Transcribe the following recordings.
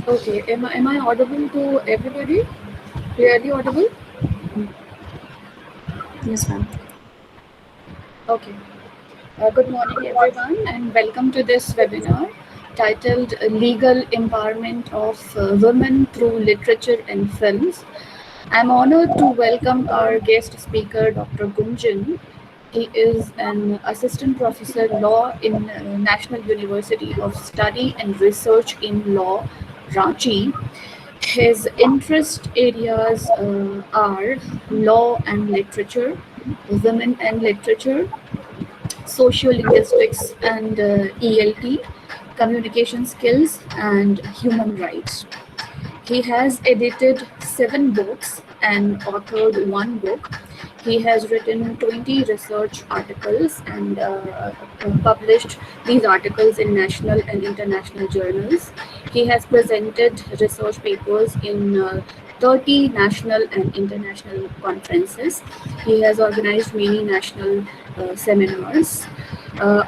Okay, am I audible to everybody? Clearly audible? Yes, ma'am. Okay. Good morning, everyone, and welcome to this webinar titled Legal Empowerment of Women Through Literature and Films. I'm honored to welcome our guest speaker, Dr. Gunjan. He is an assistant professor law in National University of Study and Research in Law, Ranchi. His interest areas are law and literature, women and literature, sociolinguistics and ELT, communication skills, and human rights. He has edited 7 books and authored 1 book. He has written 20 research articles and published these articles in national and international journals. He has presented research papers in 30 national and international conferences. He has organized many national seminars.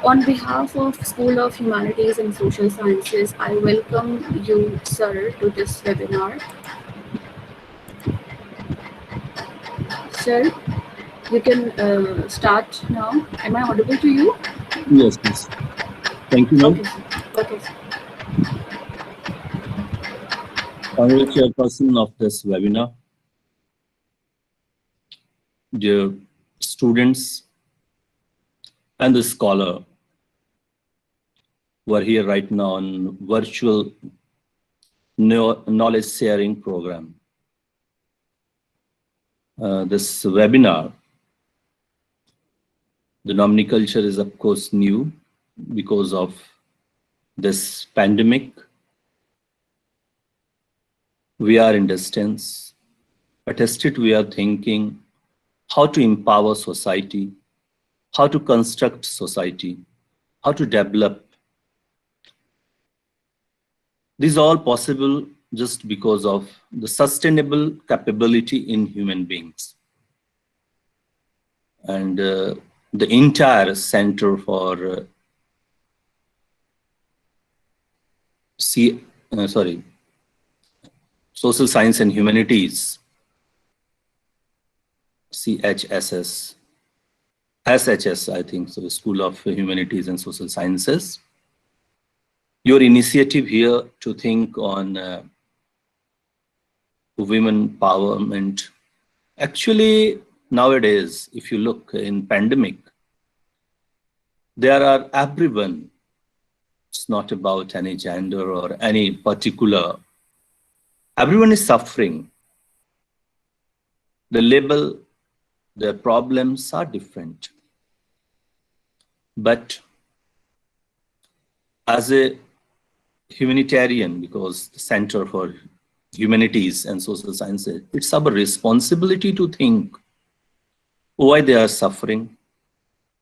On behalf of School of Humanities and Social Sciences, I welcome you, sir, to this webinar. Sir, you can start now. Am I audible to you? Yes, yes. Thank you, ma'am. Okay, sir. Okay, sir. Honorary chairperson of this webinar, dear students and the scholar who are here right now on virtual knowledge sharing program. This webinar, the nominiculture is of course new because of this pandemic. We are in distance, but instead we are thinking how to empower society, how to construct society, how to develop. This is all possible just because of the sustainable capability in human beings. And the entire Center for Social Science and Humanities, CHSS, SHS, I think, so the School of Humanities and Social Sciences. Your initiative here to think on women empowerment. Actually, nowadays, if you look in pandemic, there are everyone. It's not about any gender or any particular. Everyone is suffering. The label, their problems are different. But as a humanitarian, because the Center for Humanities and Social Sciences, it's our responsibility to think why they are suffering,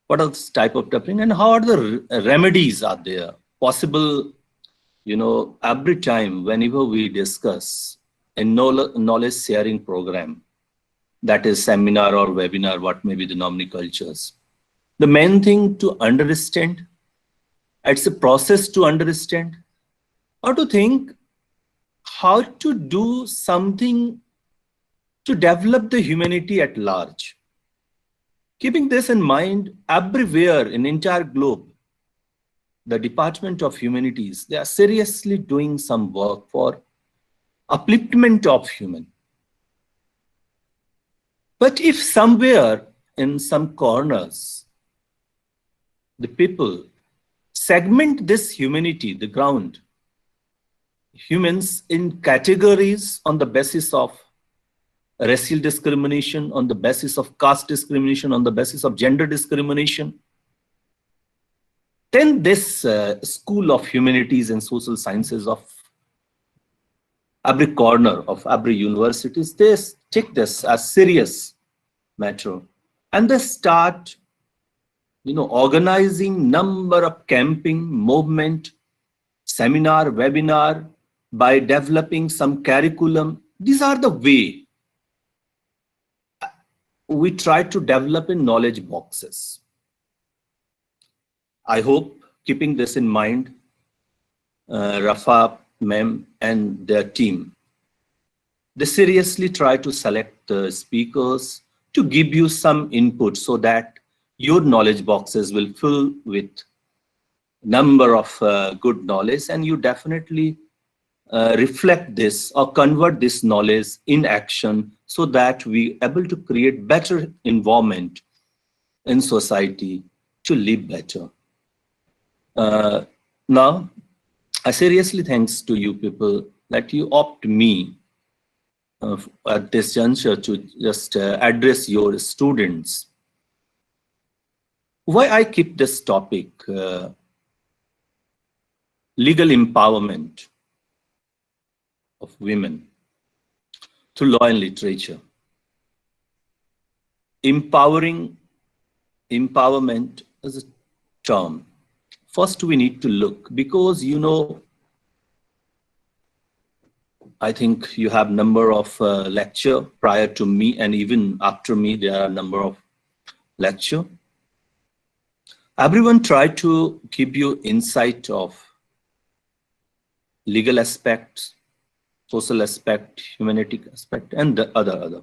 what are the type of suffering, and how are the remedies are there possible. Every time whenever we discuss a knowledge sharing program, that is seminar or webinar, what may be the nomenclatures, the main thing to understand, it's a process to understand, or to think how to do something to develop the humanity at large. Keeping this in mind, everywhere in entire globe, the Department of Humanities, they are seriously doing some work for upliftment of human. But if somewhere in some corners, the people segment this humanity, the ground, humans in categories on the basis of racial discrimination, on the basis of caste discrimination, on the basis of gender discrimination, then this School of Humanities and Social Sciences of every corner of every universities, they take this as serious matter, and they start organizing number of camping, movement, seminar, webinar, by developing some curriculum. These are the way we try to develop in knowledge boxes. I hope, keeping this in mind, Rafa ma'am, and their team, they seriously try to select the speakers to give you some input so that your knowledge boxes will fill with number of good knowledge, and you definitely reflect this or convert this knowledge in action so that we able to create better environment in society to live better. Now, I seriously thanks to you people that you opt me at this juncture to just address your students. Why I keep this topic, legal empowerment of women through law and literature. Empowerment is a term. First, we need to look, because I think you have number of lecture prior to me, and even after me, there are a number of lecture. Everyone tried to give you insight of legal aspects, social aspect, humanity aspect, and the other,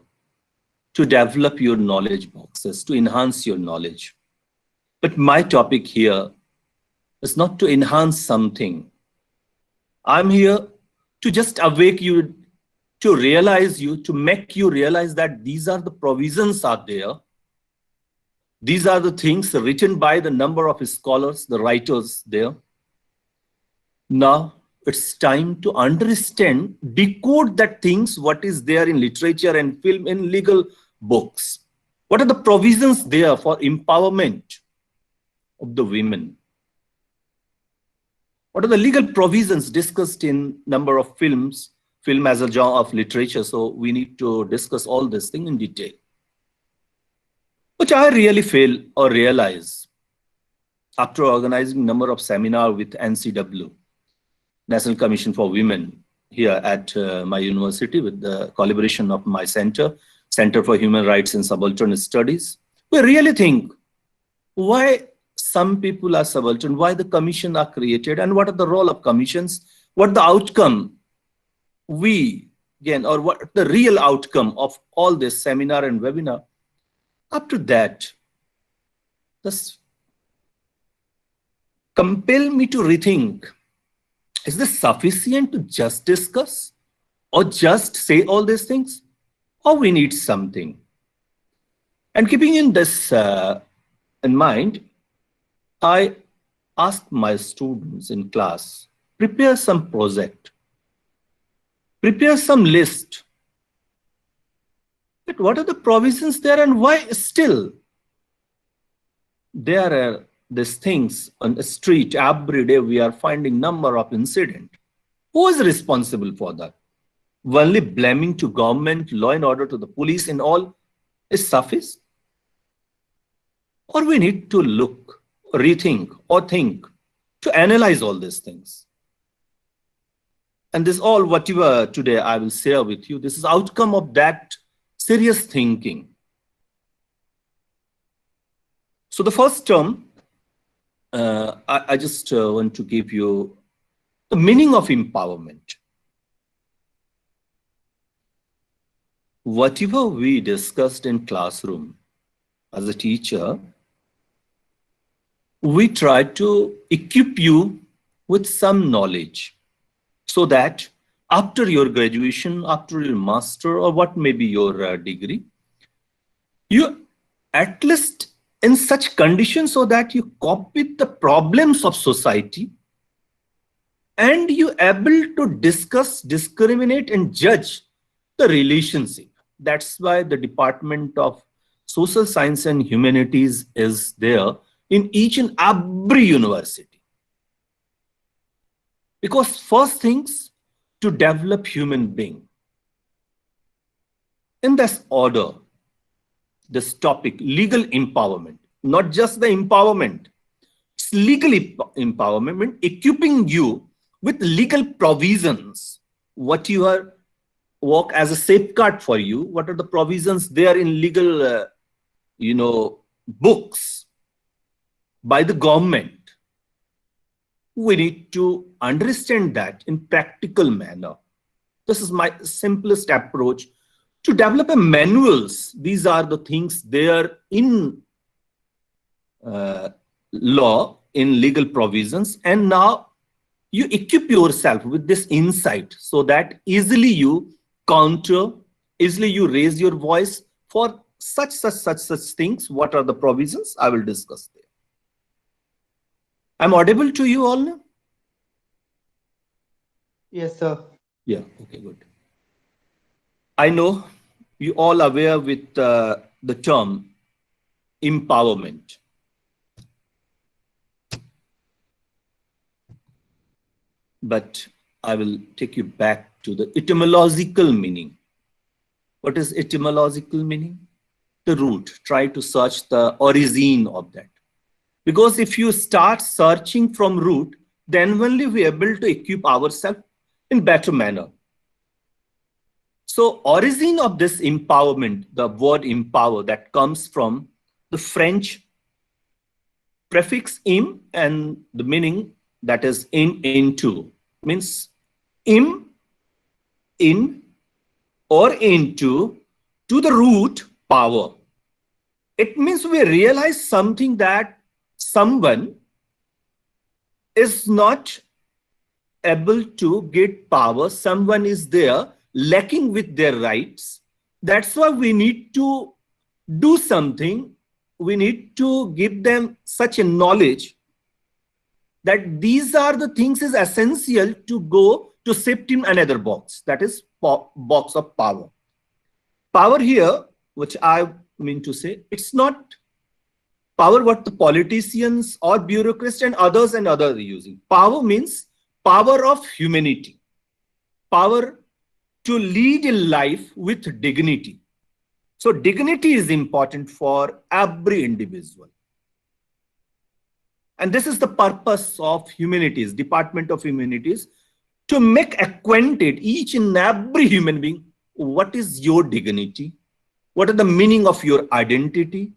to develop your knowledge boxes, to enhance your knowledge. But my topic here is not to enhance something. I'm here to just awake you, to realize you, to make you realize that these are the provisions are there. These are the things written by the number of scholars, the writers there. Now it's time to understand, decode that things, what is there in literature and film, in legal books. What are the provisions there for empowerment of the women? What are the legal provisions discussed in number of films, film as a genre of literature? So we need to discuss all this thing in detail. Which I really feel or realize after organizing number of seminars with NCW, National Commission for Women, here at my university with the collaboration of my center, Center for Human Rights and Subaltern Studies. We really think why some people are subaltern, why the commission are created, and what are the role of commissions, what the outcome we gain, or what the real outcome of all this seminar and webinar. After that, this compel me to rethink, is this sufficient to just discuss or just say all these things, or we need something? And keeping in this in mind, I asked my students in class, prepare some project, prepare some list. But what are the provisions there, and why still there are these things on the street every day? We are finding number of incidents. Who is responsible for that? Only blaming to government, law and order, to the police and all is suffice? Or we need to look, rethink, or think to analyze all these things. And this all whatever today I will share with you, this is outcome of that serious thinking. So the first term, I just want to give you the meaning of empowerment. Whatever we discussed in classroom as a teacher, we try to equip you with some knowledge so that after your graduation, after your master, or what may be your degree, you at least in such conditions so that you cope with the problems of society and you able to discuss, discriminate, and judge the relationship. That's why the Department of Social Science and Humanities is there in each and every university. Because first things, to develop human being. In this order, this topic, legal empowerment, not just the empowerment, it's legal empowerment, equipping you with legal provisions, what you are work as a safeguard for you, what are the provisions there in legal, books by the government. we need to understand that in practical manner. This is my simplest approach to develop a manuals. These are the things there in law, in legal provisions, and now you equip yourself with this insight so that easily you counter, easily you raise your voice for such things. What are the provisions? I will discuss there. I'm audible to you all now? Yes, sir. Yeah, okay, good. I know you all aware with the term empowerment. But I will take you back to the etymological meaning. What is etymological meaning? The root. Try to search the origin of that. Because if you start searching from root, then only we are able to equip ourselves in better manner. So origin of this empowerment, the word empower, that comes from the French prefix im, and the meaning that is into, means im, in, or into, to the root power. It means we realize something, that someone is not able to get power, someone is there lacking with their rights. That's why we need to do something. We need to give them such a knowledge that these are the things is essential to go to shift in another box, that is box of power. Power here, which I mean to say, it's not power what the politicians or bureaucrats and others are using. Power means power of humanity, power to lead a life with dignity. So dignity is important for every individual. And this is the purpose of humanities, Department of Humanities, to make acquainted each and every human being, what is your dignity? What are the meaning of your identity?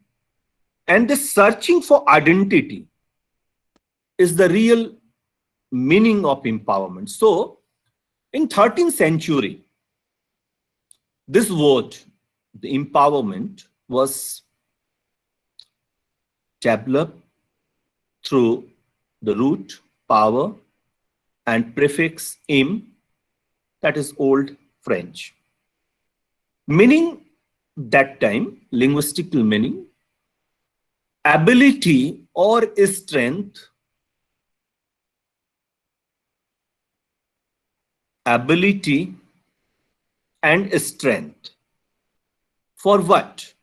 And this searching for identity is the real meaning of empowerment. So in 13th century, this word, the empowerment, was developed through the root power and prefix im, that is Old French. Meaning that time, linguistical meaning, ability or strength, ability and strength. For what?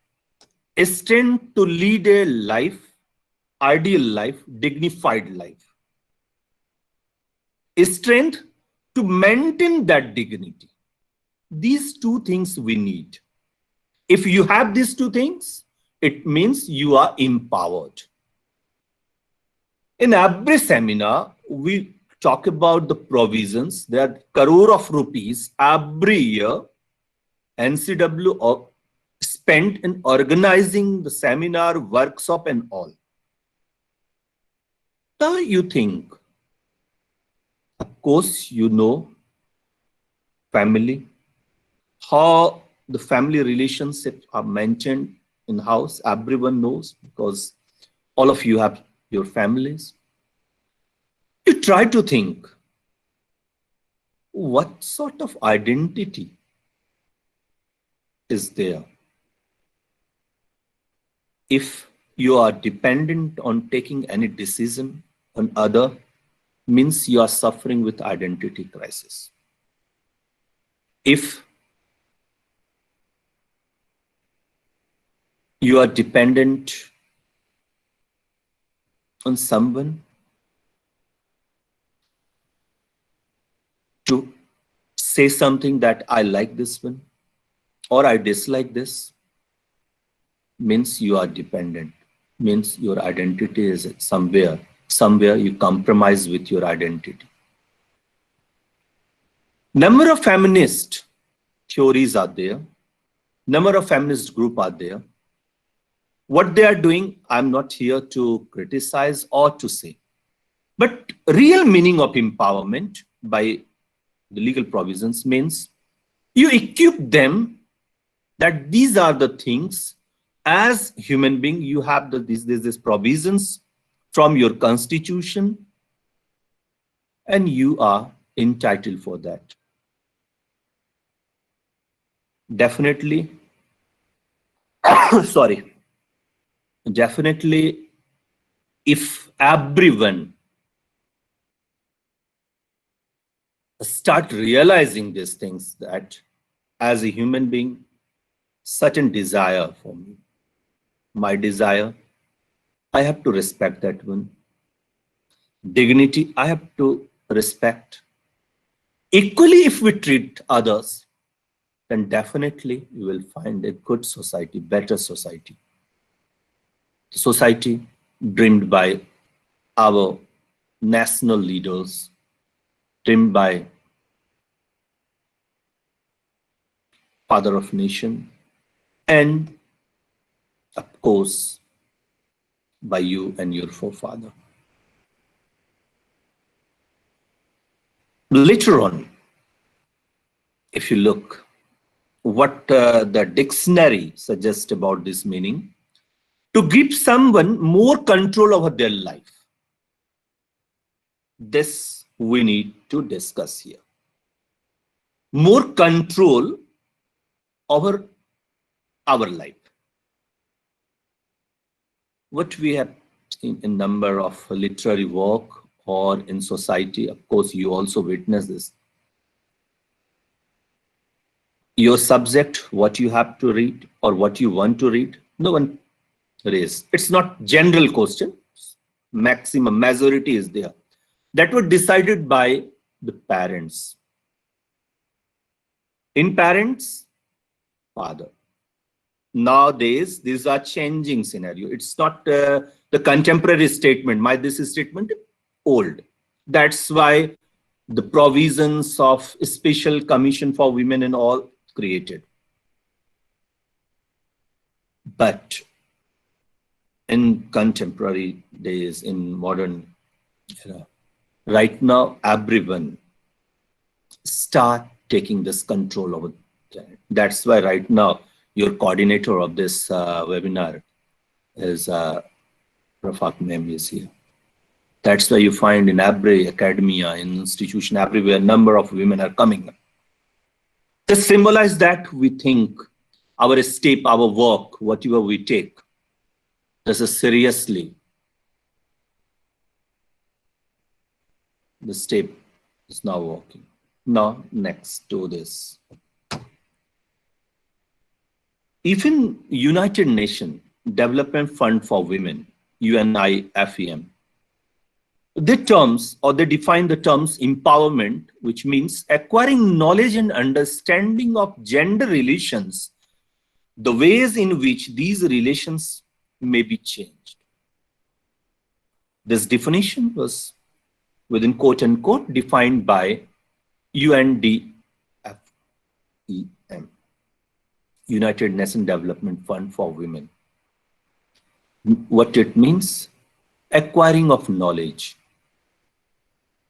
Strength to lead a life, ideal life, dignified life. Strength to maintain that dignity. These two things we need. If you have these two things, it means you are empowered. In every seminar, we talk about the provisions. There are crore of rupees every year NCW spent in organizing the seminar, workshop and all. Now you think, of course, you know family, how the family relationships are maintained in house. Everyone knows, because all of you have your families. You try to think, what sort of identity is there? If you are dependent on taking any decision on other, means you are suffering with identity crisis. If you are dependent on someone to say something that I like this one or I dislike this, means you are dependent, means your identity is somewhere you compromise with your identity. Number of feminist theories are there, number of feminist group are there. What they are doing, I'm not here to criticize or to say. But real meaning of empowerment by the legal provisions means you equip them that these are the things as human being you have these provisions from your constitution and you are entitled for that. Definitely, sorry, definitely if everyone start realizing these things that as a human being, certain desire for me, my desire, I have to respect that one. Dignity, I have to respect. Equally, if we treat others, then definitely you will find a good society, better society. Society dreamed by our national leaders, dreamed by father of nation, and of course, by you and your forefather. Later on, if you look what the dictionary suggests about this meaning, to give someone more control over their life. This we need to discuss here. More control over our life. What we have in a number of literary work or in society, of course, you also witness this. Your subject, what you have to read or what you want to read, no one raise. It's not general question. Maximum majority is there. That was decided by the parents. In parents, father. Nowadays, these are changing scenario. It's not the contemporary statement. This is statement old. That's why the provisions of special commission for women and all created. But in contemporary days, in modern era, right now, everyone start taking this control over that. That's why right now, your coordinator of this webinar is Rafaq Mem is here. That's why you find in every academia, in institution, everywhere, number of women are coming up. Just symbolize that we think our step, our work, whatever we take, this is seriously. The step is now working. Now, next to this. Even United Nations Development Fund for Women, UNIFEM, they define the terms empowerment, which means acquiring knowledge and understanding of gender relations, the ways in which these relations may be changed. This definition was within quote unquote defined by UNDFEM, United Nations Development Fund for Women. What it means? Acquiring of knowledge.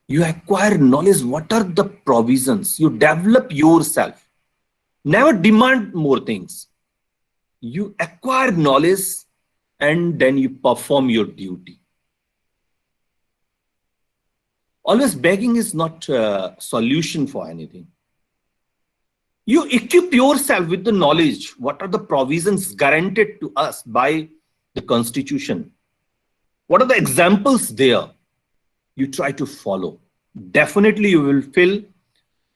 You acquire knowledge. What are the provisions? You develop yourself. Never demand more things. You acquire knowledge and then you perform your duty. Always begging is not a solution for anything. You equip yourself with the knowledge. What are the provisions guaranteed to us by the Constitution? What are the examples there? You try to follow. Definitely you will feel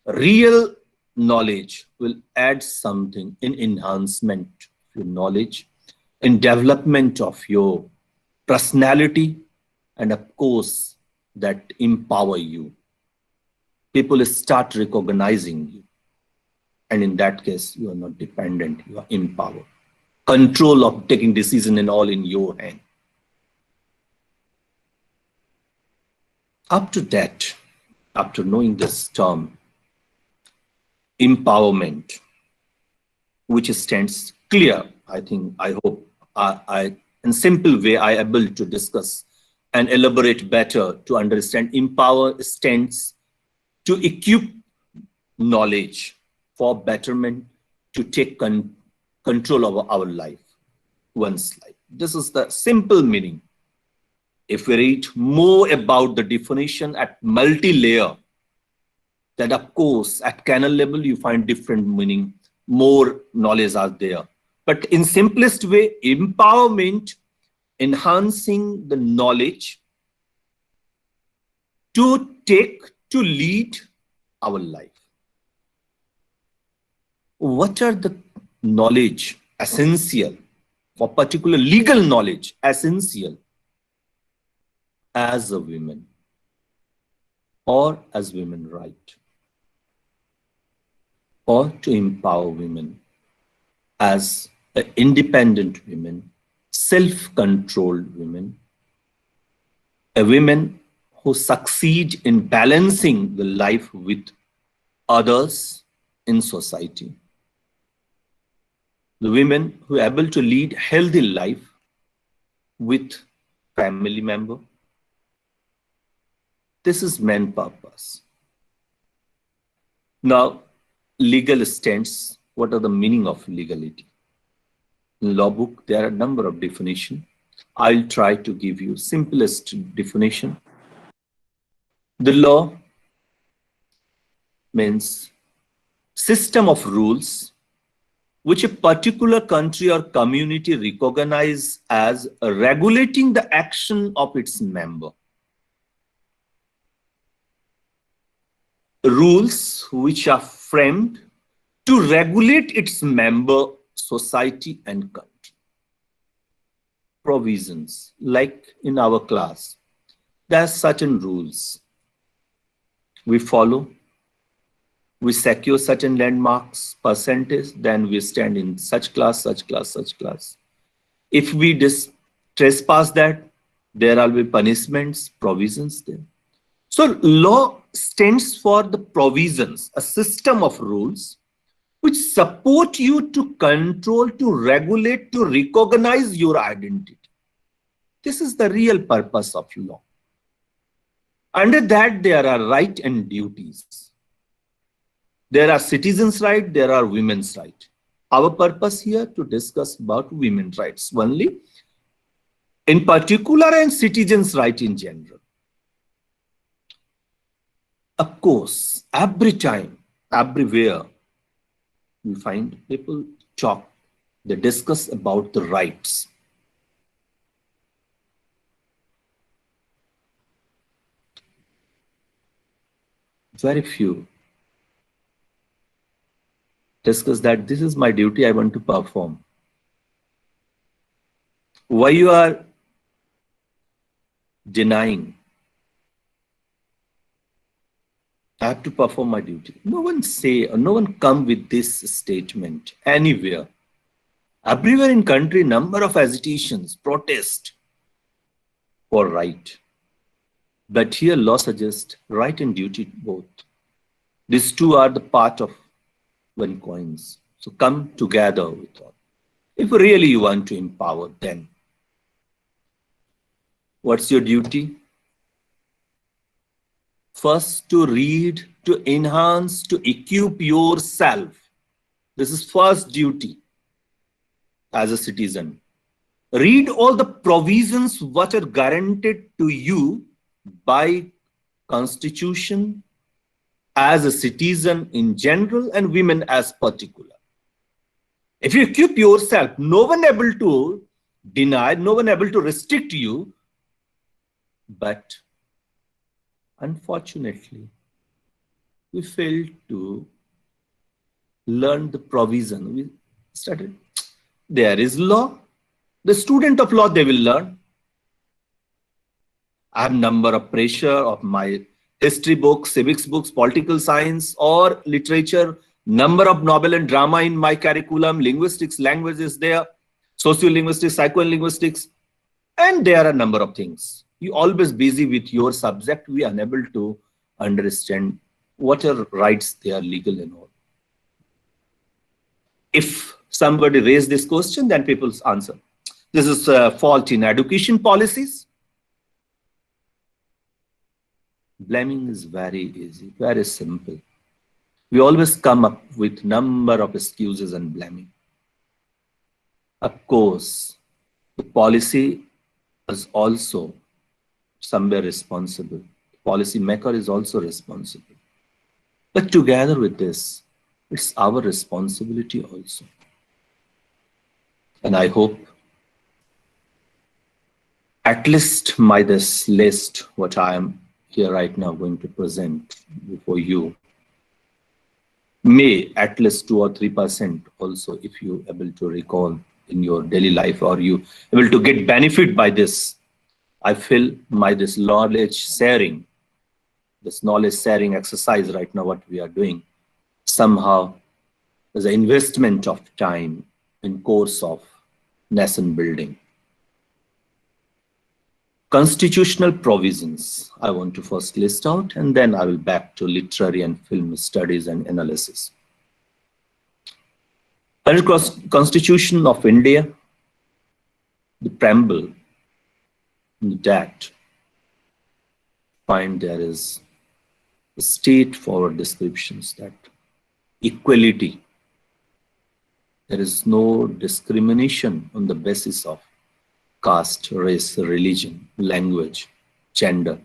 real knowledge will add something in enhancement of your knowledge, in development of your personality, and of course, that empower you. People start recognizing you. And in that case, you are not dependent, you are empowered. Control of taking decision and all in your hand. Up to that, after knowing this term, empowerment, which stands clear, I think, I hope, in simple way, I am able to discuss and elaborate better to understand. Empower stands to equip knowledge for betterment, to take control of our life, one's life. This is the simple meaning. If we read more about the definition at multi-layer, then of course at kernel level you find different meaning, more knowledge are there. But in simplest way, empowerment, enhancing the knowledge to lead our life. What are the knowledge essential for particular legal knowledge essential as a woman or as women right, or to empower women as independent women, self-controlled women, a women who succeed in balancing the life with others in society, the women who are able to lead healthy life with family member. This is main purpose. Now, legal stance. What are the meaning of legality? In law book, there are a number of definitions. I'll try to give you simplest definition. The law means system of rules which a particular country or community recognize as regulating the action of its member. Rules which are framed to regulate its member, society and country. Provisions, like in our class, there are certain rules we follow. We secure certain landmarks, percentage, then we stand in such class, such class, such class. If we trespass that, there will be punishments, provisions there. So law stands for the provisions, a system of rules which support you to control, to regulate, to recognize your identity. This is the real purpose of law. Under that, there are rights and duties. There are citizens' rights, there are women's rights. Our purpose here to discuss about women's rights only, in particular, and citizens' rights in general. Of course, every time, everywhere, we find people talk, they discuss about the rights. Very few discuss that this is my duty, I want to perform. Why you are denying? I have to perform my duty. No one say, or no one come with this statement anywhere. Everywhere in country, number of agitations, protest for right. But here law suggests right and duty both. These two are the part of one coins. So come together with all. If really you want to empower, then what's your duty? First, to read, to enhance, to equip yourself. This is first duty as a citizen. Read all the provisions what are guaranteed to you by Constitution as a citizen in general and women as particular. If you equip yourself, no one able to deny, no one able to restrict you, but unfortunately, we failed to learn the provision. We started, there is law. The student of law, they will learn. I have number of pressure of my history books, civics books, political science or literature, number of novel and drama in my curriculum, linguistics, language is there, sociolinguistics, psycholinguistics, and there are a number of things. You always busy with your subject, we are unable to understand what are rights they are legal and all. If somebody raise this question, then people's answer. This is a fault in education policies. Blaming is very easy, very simple. We always come up with number of excuses and blaming. Of course, the policy is also somewhere responsible. The policy maker is also responsible. But together with this, it's our responsibility also. And I hope at least by this list, what I am here right now going to present before you, may at least 2 or 3% also, if you able to recall in your daily life, or you able to get benefit by this. I feel by this knowledge sharing exercise right now, what we are doing, somehow is an investment of time in course of nation building. Constitutional provisions, I want to first list out, and then I will back to literary and film studies and analysis. Constitution of India, the preamble, that find there is straightforward descriptions that equality, there is no discrimination on the basis of caste, race, religion, language, gender.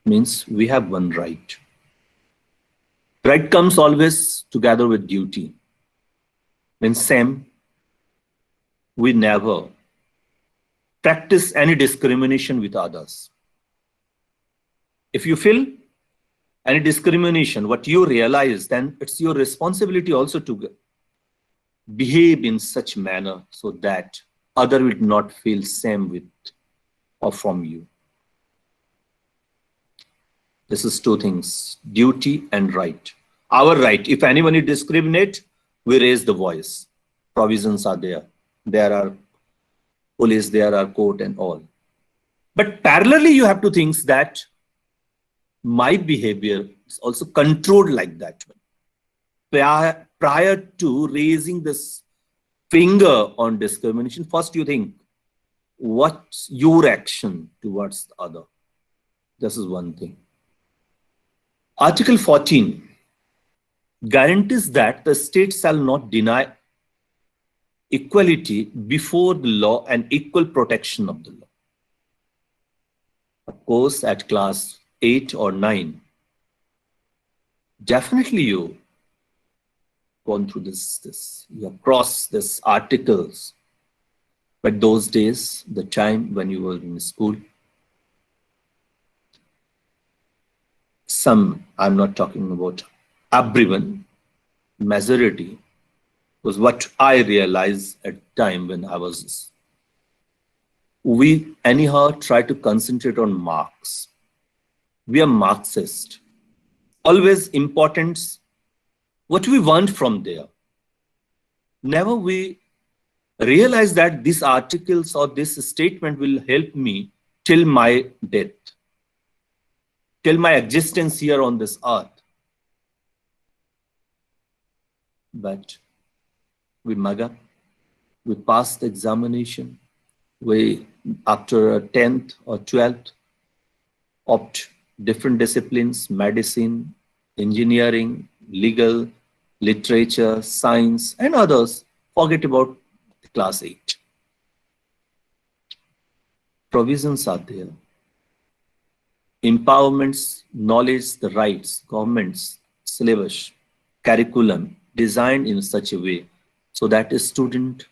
Means we have one right. Right comes always together with duty. Means same, we never practice any discrimination with others. If you feel any discrimination, what you realize, then it's your responsibility also to behave in such manner so that other will not feel same with or from you. This is two things, duty and right. Our right, if anyone is discriminate, we raise the voice. Provisions are there. There are police, there are court and all. But parallelly, you have to think that my behavior is also controlled like that. Prior to raising this finger on discrimination, first you think, what's your action towards the other? This is one thing. Article 14 guarantees that the state shall not deny equality before the law and equal protection of the law. Of course, at class 8 or 9, definitely you gone through this, you have crossed this articles. But those days, the time when you were in school, some, I'm not talking about everyone, majority, was what I realized at the time when I was, we anyhow try to concentrate on marks. We are Marxist. Always important what we want from there. Never we realize that these articles or this statement will help me till my death, till my existence here on this earth. But we mug up, we pass the examination, we after 10th or 12th opt different disciplines, medicine, engineering, legal, literature, science, and others. Forget about class 8. Provisions are there. Empowerments, knowledge, the rights, governments, syllabus, curriculum designed in such a way so that a student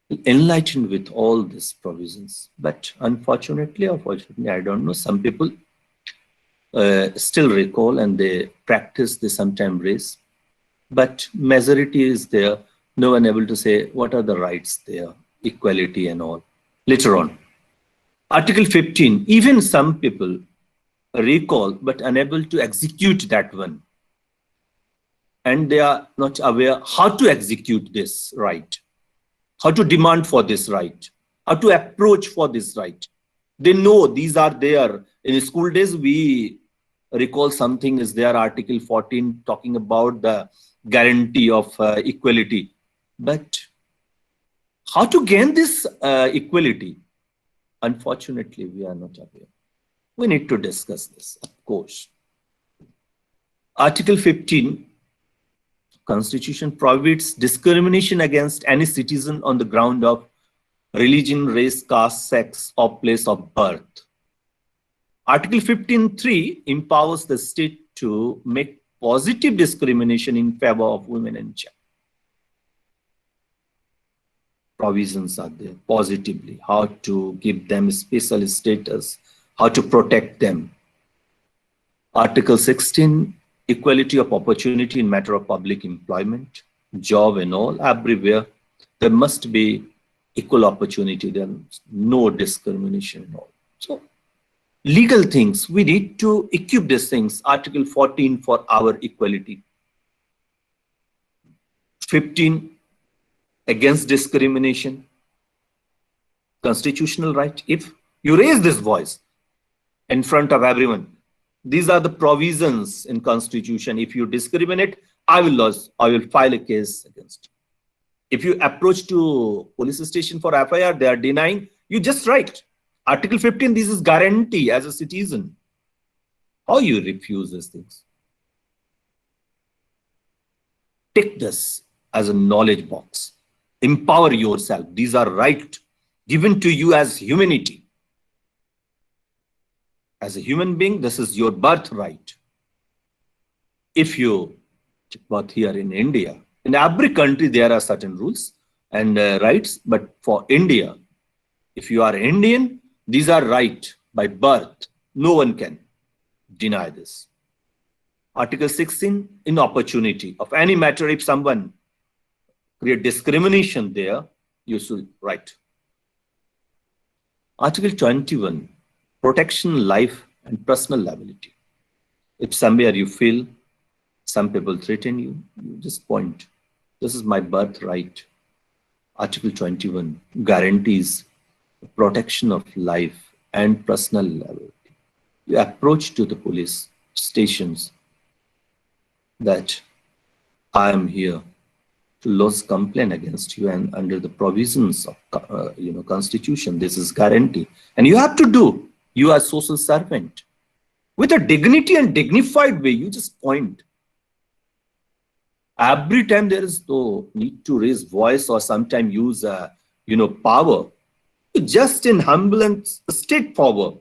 is enlightened with all these provisions. But unfortunately or fortunately, I don't know, some people still recall and they practice, they sometimes raise. But majority is there, no one able to say what are the rights there, equality and all. Later on, Article 15, even some people recall but unable to execute that one. And they are not aware how to execute this right, how to demand for this right, how to approach for this right. They know these are there. In school days, we recall something is there, Article 14, talking about the guarantee of equality. But how to gain this equality? Unfortunately, we are not aware. We need to discuss this, of course. Article 15, Constitution prohibits discrimination against any citizen on the ground of religion, race, caste, sex, or place of birth. Article 15.3 empowers the state to make positive discrimination in favor of women and children. Provisions are there positively, how to give them special status, how to protect them. Article 16, equality of opportunity in matter of public employment, job and all, everywhere. There must be equal opportunity, there is no discrimination and all. So, legal things, we need to equip these things. Article 14 for our equality. 15, against discrimination. Constitutional right. If you raise this voice in front of everyone, these are the provisions in Constitution. If you discriminate, I will file a case against you. If you approach to police station for FIR, they are denying, you just write. Article 15, this is guarantee as a citizen. How you refuse these things? Take this as a knowledge box. Empower yourself. These are rights given to you as humanity. As a human being, this is your birthright. If you birth here in India, in every country there are certain rules and rights, but for India, if you are Indian, these are right by birth. No one can deny this. Article 16, in opportunity of any matter, if someone create discrimination there, you should write. Article 21, protection, life and personal liability. If somewhere you feel some people threaten you, you just point. This is my birthright. Article 21 guarantees protection of life and personal liability. You approach to the police stations that I am here to lodge complaint against you, and under the provisions of Constitution, this is guarantee. And you have to do. You are social servant. With a dignity and dignified way, you just point. Every time there is no need to raise voice or sometimes use power, just in humble and straightforward,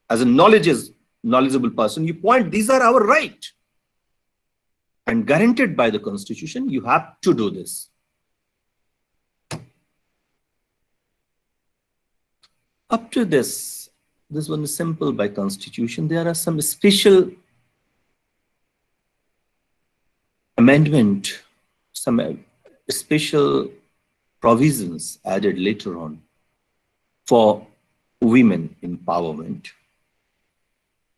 as a knowledgeable person, you point, these are our right. And guaranteed by the Constitution, you have to do this. Up to this one is simple by Constitution. There are some special amendment, some special provisions added later on for women empowerment.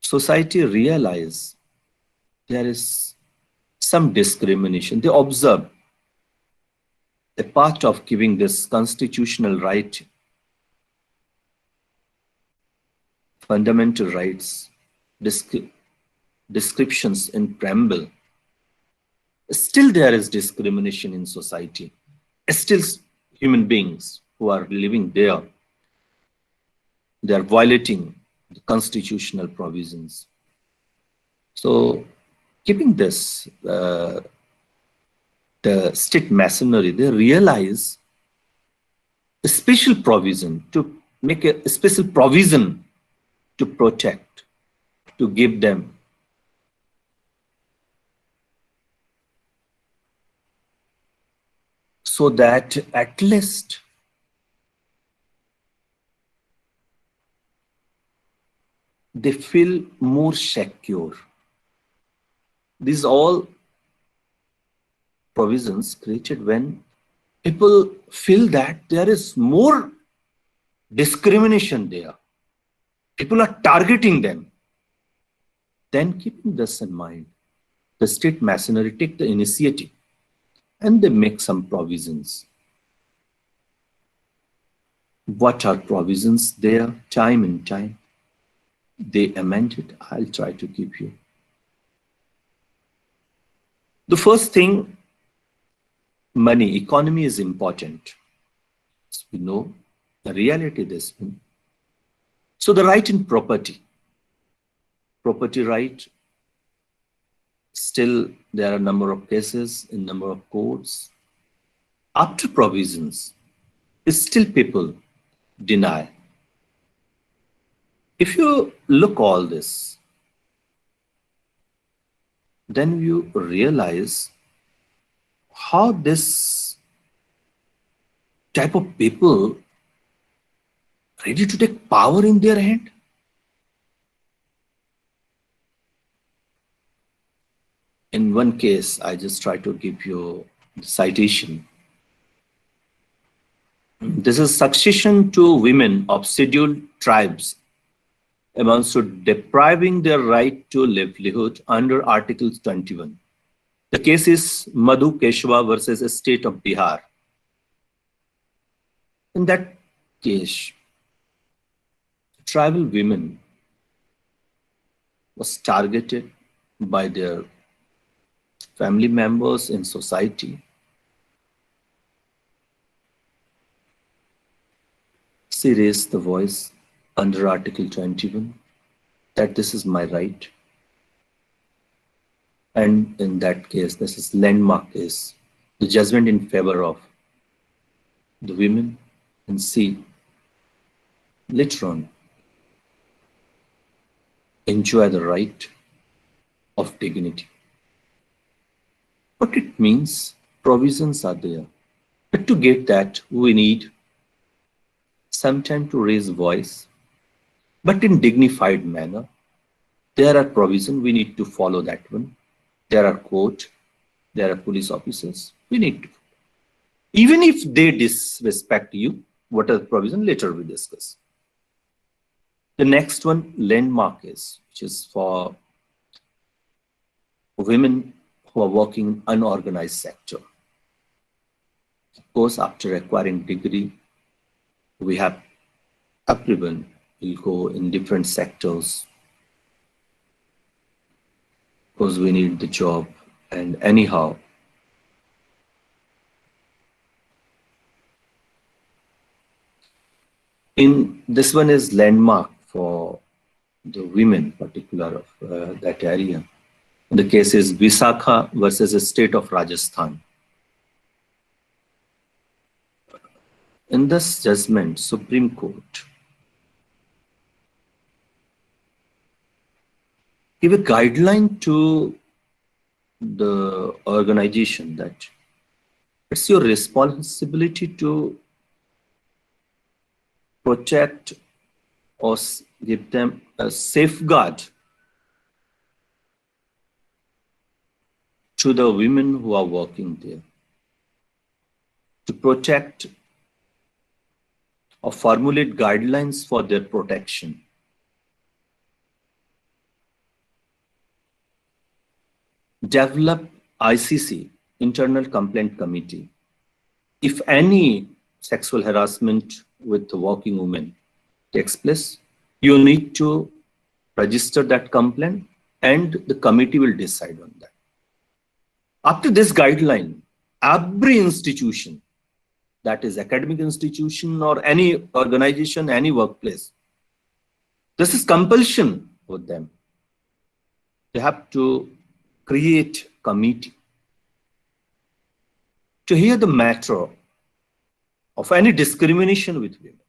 Society realized there is some discrimination. They observe a part of giving this constitutional right, fundamental rights, descriptions in preamble. Still there is discrimination in society. Still human beings who are living there, they are violating the constitutional provisions. So keeping this, the state machinery, they realize a special provision, to make a special provision to protect, to give them so that at least they feel more secure. These all provisions created when people feel that there is more discrimination there. People are targeting them. Then keeping this in mind, the state machinery take the initiative and they make some provisions. What are provisions there? Time and time. They amend it. I'll try to give you. The first thing, money, economy is important. So we know the reality this. So the right in property, property right. Still, there are a number of cases in number of courts. After provisions, still people deny. If you look all this, then you realize how this type of people ready to take power in their hand. In one case, I just try to give you the citation. This is succession to women of scheduled tribes amounts to depriving their right to livelihood under Article 21. The case is Madhu Keshava versus the state of Bihar. In that case, tribal women was targeted by their family members in society. She raised the voice under Article 21 that this is my right. And in that case, this is landmark case, the judgment in favor of the women, and she later on enjoy the right of dignity. What it means, provisions are there. But to get that, we need some time to raise voice, but in dignified manner. There are provisions, we need to follow that one. There are court, there are police officers, we need to. Even if they disrespect you, what are the provisions? Later we discuss. The next one, landmark is, which is for women who are working in unorganized sector. Of course, after acquiring degree, we have everyone will go in different sectors because we need the job, and anyhow, in this one is landmark for the women particular of that area. The case is Visakha versus the state of Rajasthan. In this judgment, Supreme Court give a guideline to the organization that it's your responsibility to protect or give them a safeguard to the women who are working there, to protect or formulate guidelines for their protection. Develop ICC, Internal Complaint Committee. If any sexual harassment with the working women takes place, you need to register that complaint and the committee will decide on that. After this guideline, every institution, that is academic institution or any organization, any workplace, this is compulsion for them. They have to create committee to hear the matter of any discrimination with women.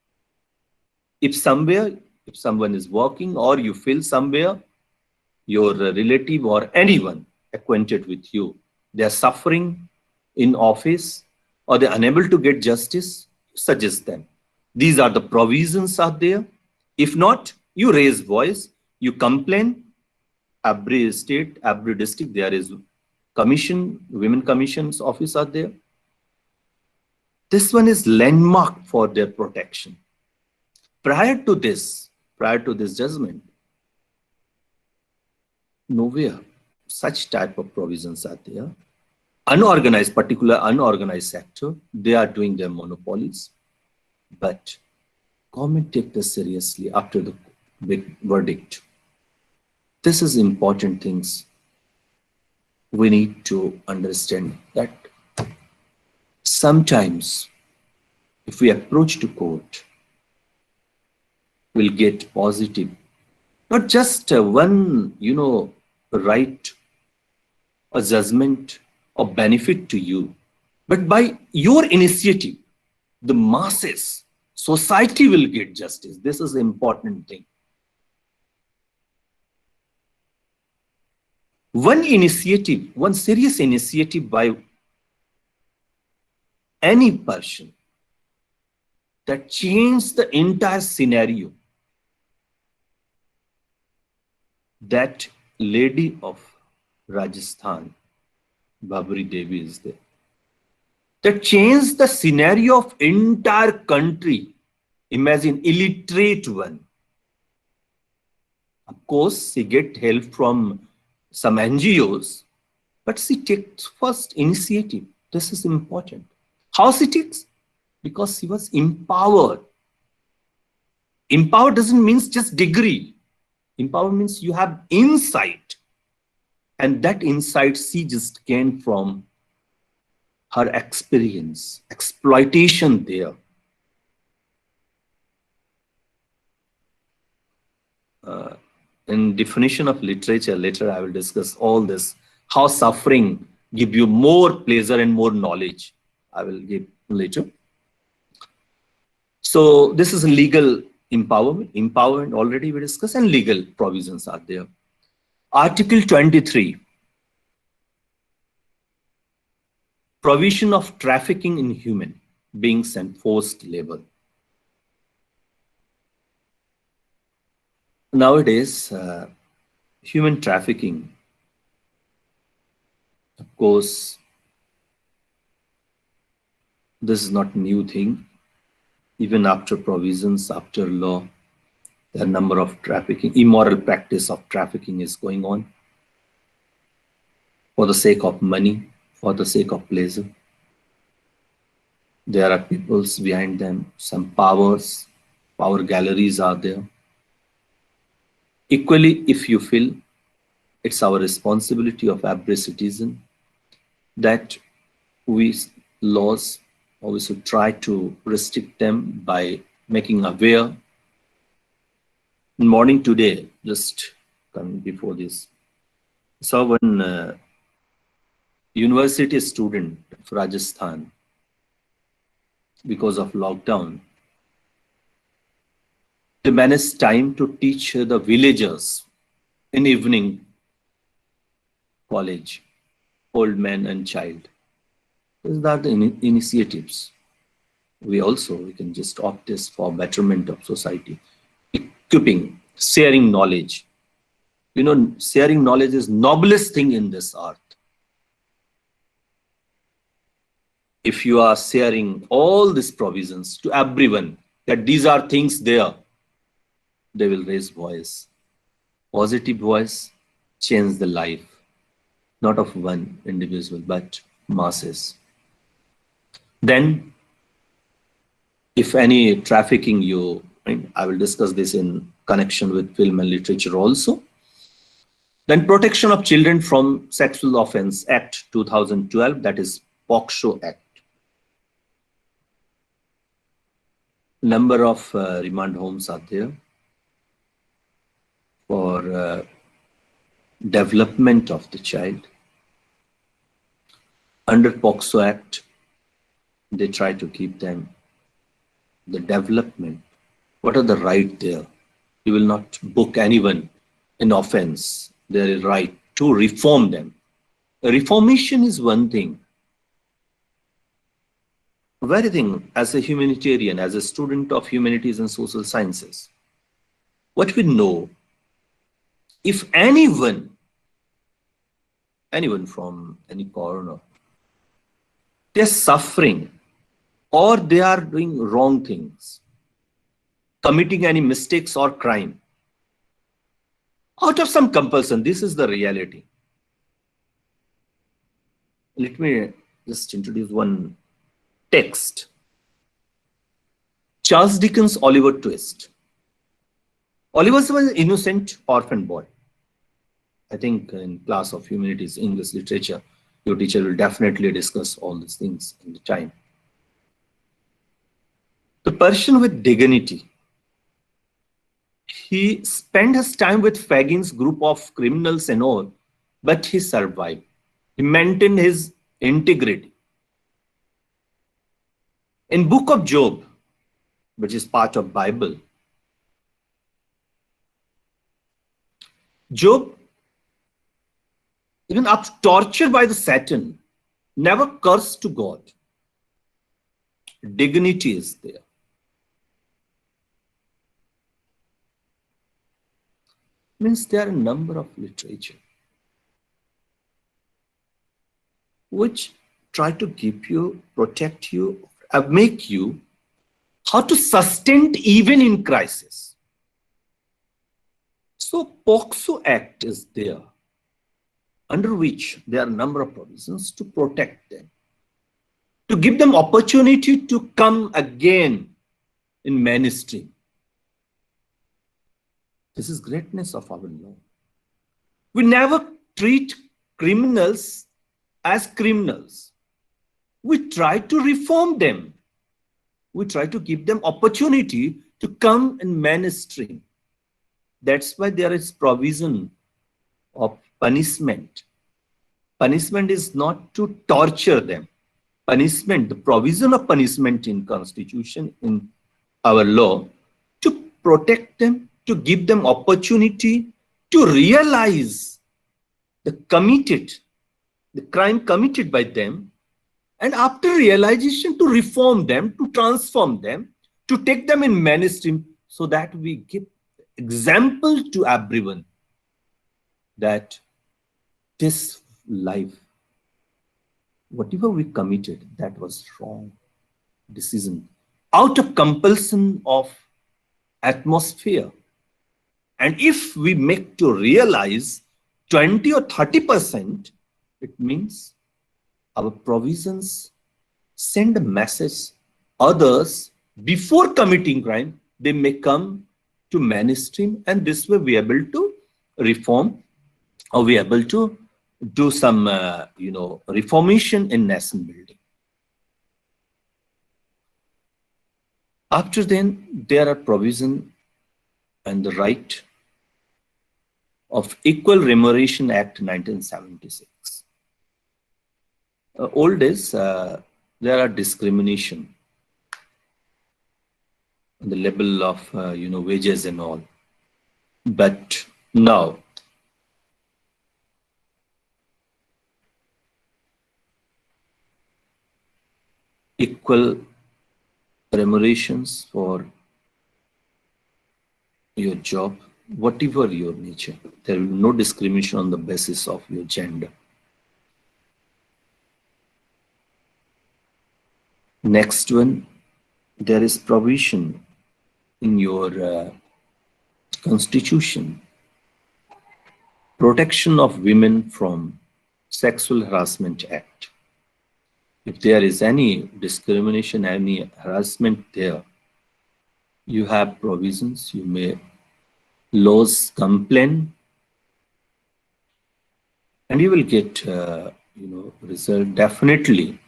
If somewhere, if someone is working or you feel somewhere, your relative or anyone acquainted with you, they are suffering in office or they're unable to get justice, suggest them. These are the provisions are there. If not, you raise voice, you complain. Every state, every district, there is commission, women commissions office are there. This one is landmark for their protection. Prior to this judgment, nowhere such type of provisions are there. Unorganized, particular unorganized sector, they are doing their monopolies. But government take this seriously after the big verdict. This is important things. We need to understand that sometimes if we approach to court, we'll get positive Not just one, right or judgment or benefit to you, but by your initiative, the masses, society will get justice. This is the important thing. One initiative, one serious initiative by any person that changed the entire scenario. That lady of Rajasthan, Babri Devi, is there. That changed the scenario of entire country. Imagine illiterate one. Of course, she get help from some NGOs, but she takes first initiative. This is important. How she takes? Because she was empowered. Empowered doesn't mean just degree. Empower means you have insight. And that insight she just gained from her experience, exploitation there. In definition of literature, later I will discuss all this, how suffering give you more pleasure and more knowledge. I will give later. So this is legal empowerment. Empowerment already we discussed, and legal provisions are there. Article 23, provision of trafficking in human beings and forced labor. Nowadays, human trafficking, of course, this is not a new thing. Even after provisions, after law, there are a number of trafficking, immoral practice of trafficking is going on for the sake of money, for the sake of pleasure. There are peoples behind them, some powers, power galleries are there. Equally, if you feel it's our responsibility of every citizen that we laws, or we should try to restrict them by making aware. In morning today, just coming before this, saw one university student of Rajasthan, because of lockdown, they managed time to teach the villagers in evening college, old man and child. These are the initiatives. We can just opt this for betterment of society. Equipping, sharing knowledge. Sharing knowledge is noblest thing in this earth. If you are sharing all these provisions to everyone, that these are things there, they will raise voice. Positive voice, change the life, not of one individual, but masses. Then, if any trafficking I will discuss this in connection with film and literature also. Then Protection of Children from Sexual Offense Act 2012, that is POCSO Act. Number of remand homes are there for development of the child. Under POCSO Act, they try to keep them the development. What are the right there? You will not book anyone in offense. There is right to reform them. Reformation is one thing. Very thing, as a humanitarian, as a student of humanities and social sciences, what we know, if anyone from any corner, they're suffering or they are doing wrong things, committing any mistakes or crime, out of some compulsion, this is the reality. Let me just introduce one text. Charles Dickens' Oliver Twist. Oliver was an innocent orphan boy. I think in class of humanities, English literature, your teacher will definitely discuss all these things in the time. The person with dignity, He spent his time with Fagin's group of criminals and all, but he survived. He maintained his integrity. In Book of Job, which is part of Bible, Job, even after tortured by the Satan, never cursed to God. Dignity is there. Means there are a number of literature which try to give you, protect you, make you how to sustain even in crisis. So POCSO Act is there, under which there are a number of provisions to protect them, to give them opportunity to come again in mainstream. This is greatness of our law. We never treat criminals as criminals. We try to reform them. We try to give them opportunity to come in mainstream. That's why there is provision of punishment. Punishment is not to torture them. Punishment, the provision of punishment in Constitution, in our law, to protect them, to give them opportunity to realize the crime committed by them, and after realization to reform them, to transform them, to take them in mainstream, so that we give example to everyone that this life, whatever we committed, that was wrong decision, out of compulsion of atmosphere. And if we make to realize 20 or 30%, it means our provisions send a message. Others, before committing crime, they may come to mainstream, and this way we are able to reform, or we are able to do some, reformation in nation building. After then, there are provision and the right of Equal Remuneration Act 1976. Old days, there are discrimination on the level of wages and all, but now equal remunerations for your job, whatever your nature. There will be no discrimination on the basis of your gender. Next one, there is provision in your constitution, Protection of Women from Sexual Harassment Act. If there is any discrimination, any harassment there, you have provisions, you may lodge complaint, and you will get result. Definitely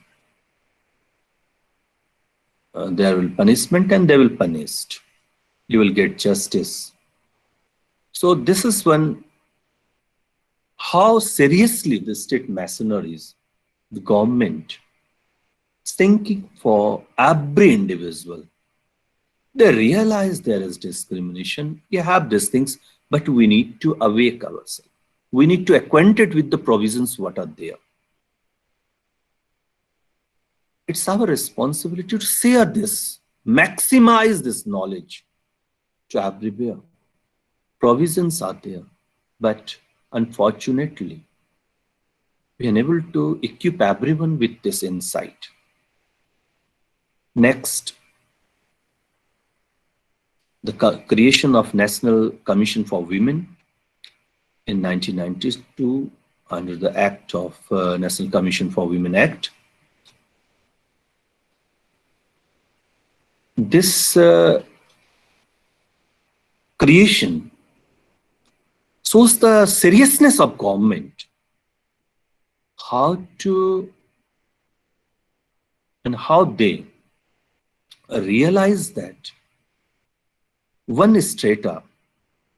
there will punishment, and they will punished. You will get justice. So this is one, how seriously the state machineries, the government, thinking for every individual. They realize there is discrimination. You have these things, but we need to awake ourselves. We need to acquaint it with the provisions what are there. It's our responsibility to share this, maximize this knowledge to everywhere. Provisions are there, but unfortunately, we are unable to equip everyone with this insight. Next, the creation of National Commission for Women in 1992 under the Act of National Commission for Women Act. This creation shows the seriousness of government, how to and how they realize that one strata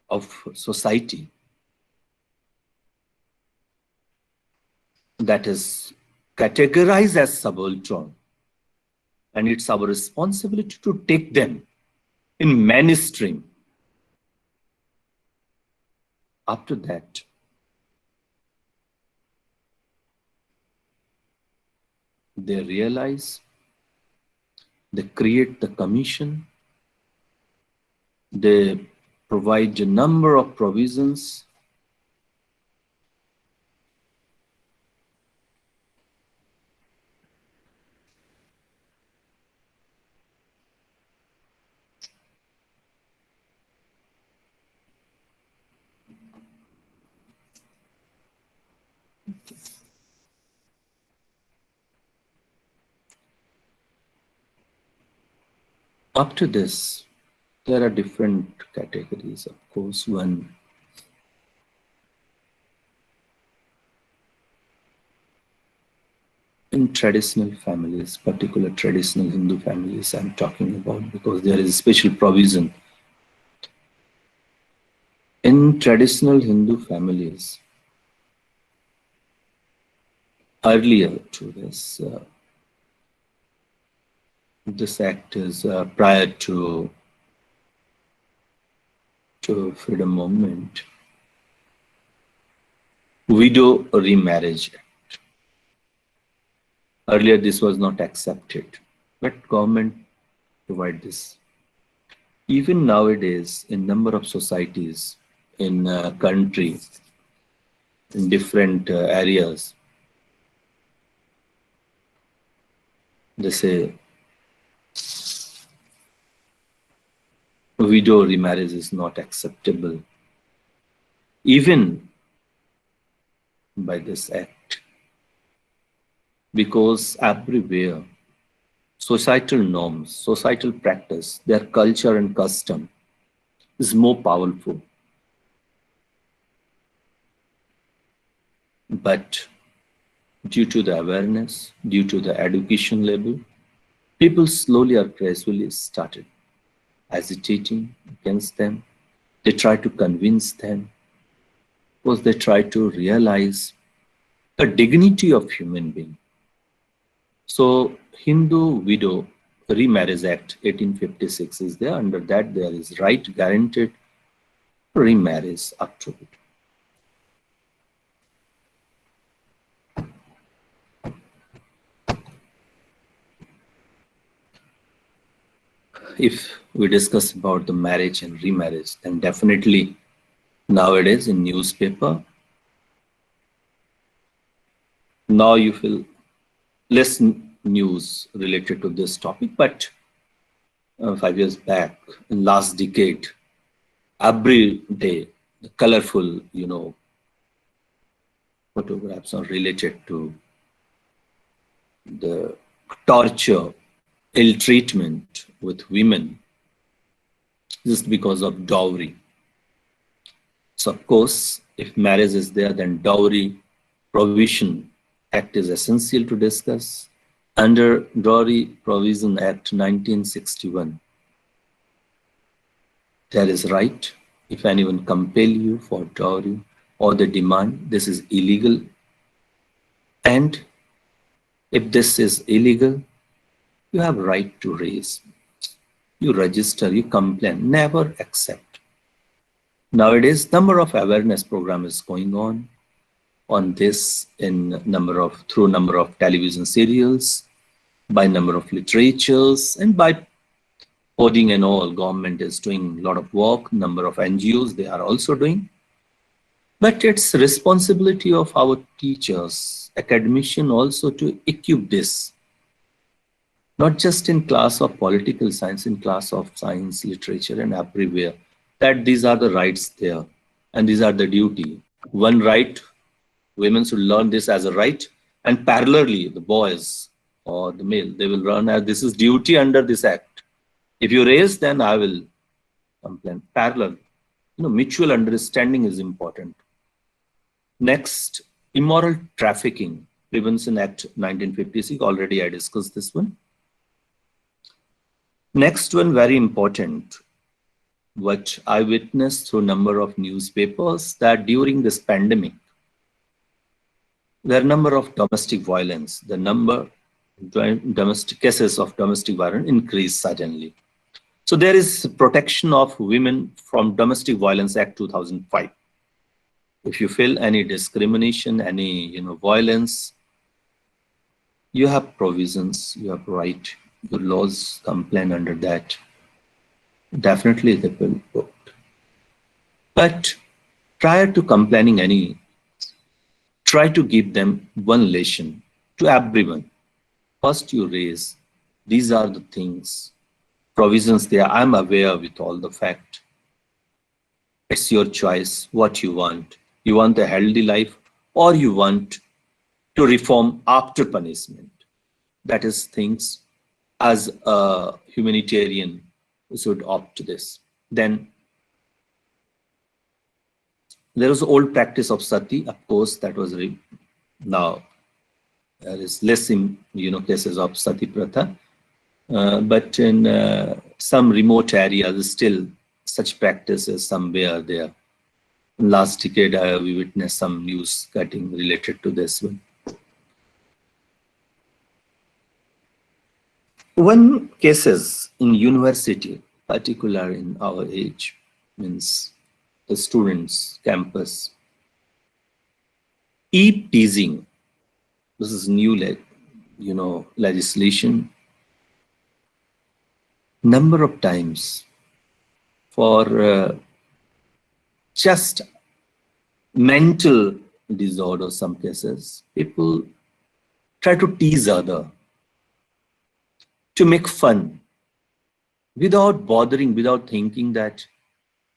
of society that is categorized as subaltern, and it's our responsibility to take them in mainstream. After that, they realize, they create the commission, they provide a number of provisions. Up to this, there are different categories, of course. One, in traditional families, particular traditional Hindu families I'm talking about, because there is a special provision. In traditional Hindu families, earlier to this, this act is prior to freedom movement, widow remarriage act. Earlier this was not accepted, but government provide this. Even nowadays, in number of societies in country, in different areas, they say widow remarriage is not acceptable, even by this act, because everywhere societal norms, societal practice, their culture and custom is more powerful. But due to the awareness, due to the education level, people slowly or gradually started agitating against them. They try to convince them, because they try to realize the dignity of human being. So Hindu Widow Remarriage Act 1856 is there. Under that, there is right guaranteed remarriage up to it. If we discuss about the marriage and remarriage, then definitely nowadays in newspaper, now you feel less news related to this topic, but 5 years back, in last decade, every day, the colorful, photographs are related to the torture, ill treatment with women just because of dowry. So of course, if marriage is there, then Dowry Provision Act is essential to discuss. Under Dowry Provision Act 1961, there is right. If anyone compel you for dowry or the demand, this is illegal. And if this is illegal, you have right to raise. You register, you complain, never accept. Nowadays, number of awareness program is going on this in through number of television serials, by number of literatures, and by coding and all. Government is doing a lot of work. Number of NGOs, they are also doing. But it's responsibility of our teachers, academicians also to equip this. Not just in class of political science, in class of science, literature, and everywhere, that these are the rights there, and these are the duty. One right, women should learn this as a right, and parallelly, the boys or the male, they will learn as this is duty under this act. If you raise, then I will complain. Parallel, mutual understanding is important. Next, Immoral Trafficking Prevention Act 1956, already I discussed this one. Next one, very important, what I witnessed through a number of newspapers, that during this pandemic, there are a number of domestic violence, the number domestic cases of domestic violence increased suddenly. So there is Protection of Women from Domestic Violence Act 2005. If you feel any discrimination, any violence, you have provisions, you have right, your laws complain under that. Definitely they will vote. But prior to complaining any, try to give them one lesson to everyone. First you raise, these are the things, provisions there. I'm aware with all the fact. It's your choice what you want. You want a healthy life or you want to reform after punishment. That is things as a humanitarian should opt to this. Then there was old practice of sati, of course, that was now there is less in cases of sati pratha, but in some remote areas still such practices somewhere there. Last decade we witnessed some news cutting related to this one. One cases in university, particular in our age, means the students, campus, eve teasing. This is new, legislation. Number of times for just mental disorder, some cases, people try to tease other, to make fun, without bothering, without thinking that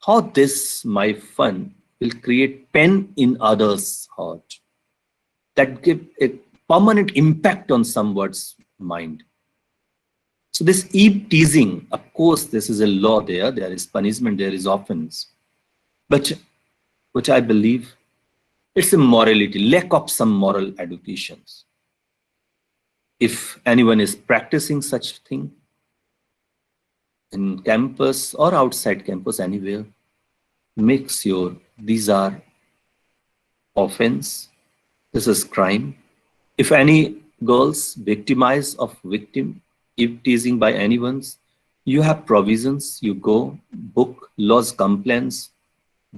how this, my fun, will create pain in others' heart. That give a permanent impact on someone's mind. So this eve teasing, of course, this is a law there is punishment, there is offense. But which I believe, it's a morality, lack of some moral educations. If anyone is practicing such thing in campus or outside campus, anywhere, make sure these are offense, this is crime. If any girls victimized of victim, if teasing by anyone's, you have provisions, you go, book, laws, complaints,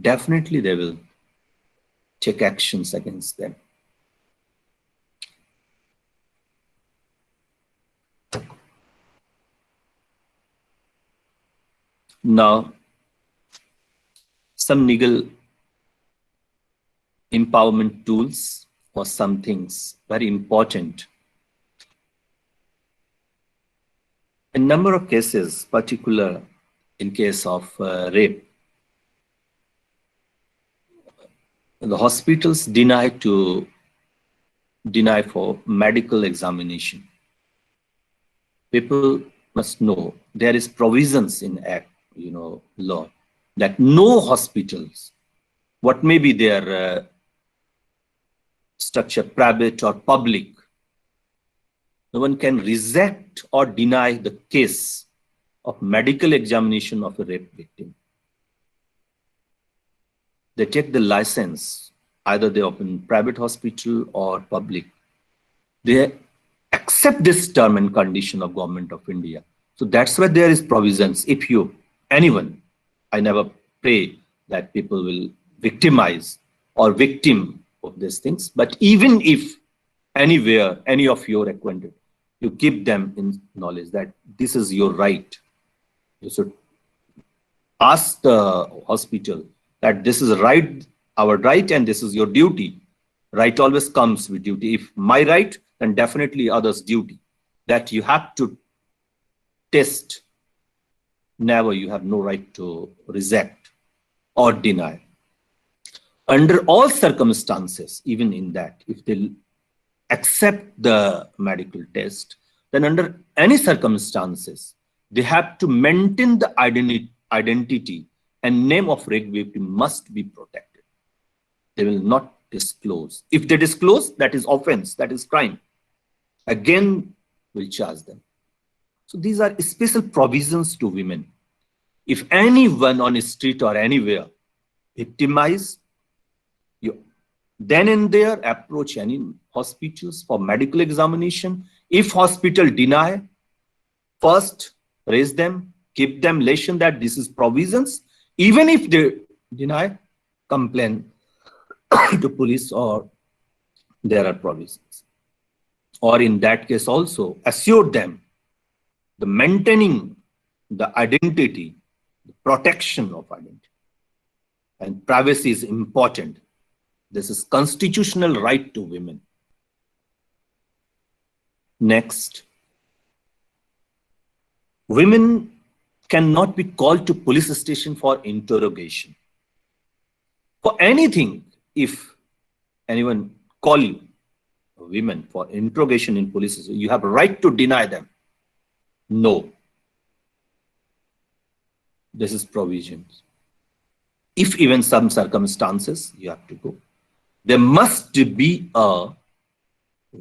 definitely they will take actions against them. Now, some legal empowerment tools for some things, very important. A number of cases, particular in case of rape, the hospitals deny for medical examination. People must know there is provisions in Act, law, that no hospitals, what may be their structure, private or public, no one can reject or deny the case of medical examination of a rape victim. They take the license, either they open private hospital or public. They accept this term and condition of Government of India. So that's why there is provisions. If anyone, I never pray that people will victimize or victim of these things, but even if anywhere, any of your acquainted, you keep them in knowledge that this is your right. You should ask the hospital that this is right, our right, and this is your duty. Right always comes with duty. If my right, then definitely others' duty. That you have to test. Never, you have no right to reject or deny. Under all circumstances, even in that, if they accept the medical test, then under any circumstances, they have to maintain the identity and name of rape victim must be protected. They will not disclose. If they disclose, that is offense, that is crime. Again, we'll charge them. So these are special provisions to women. If anyone on the street or anywhere victimize you, then and there approach any hospitals for medical examination. If hospital deny, first raise them, keep them lesson that this is provisions. Even if they deny, complain to police or there are provisions. Or in that case also assure them the maintaining the identity, the protection of identity and privacy is important. This is constitutional right to women. Next, women cannot be called to police station for interrogation. For anything, if anyone call you, women, for interrogation in police station, you have a right to deny them. No. This is provisions. If even some circumstances, you have to go. There must be a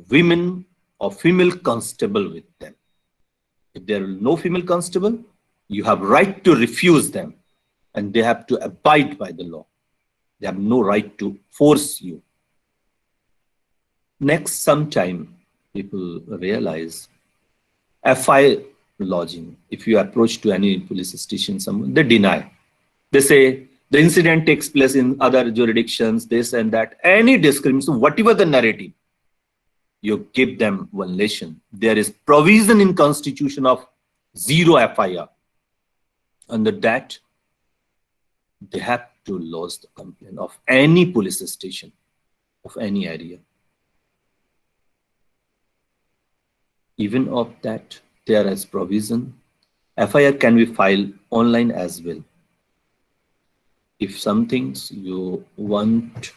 women or female constable with them. If there are no female constable, you have right to refuse them and they have to abide by the law. They have no right to force you. Next, sometime people realize FI lodging. If you approach to any police station, someone, they deny. They say the incident takes place in other jurisdictions, this and that, any discrimination, whatever the narrative, you give them one lesson. There is provision in Constitution of zero FIR. Under that, they have to lodge the complaint of any police station of any area. Even of that, there is provision. FIR can be filed online as well. If some things you want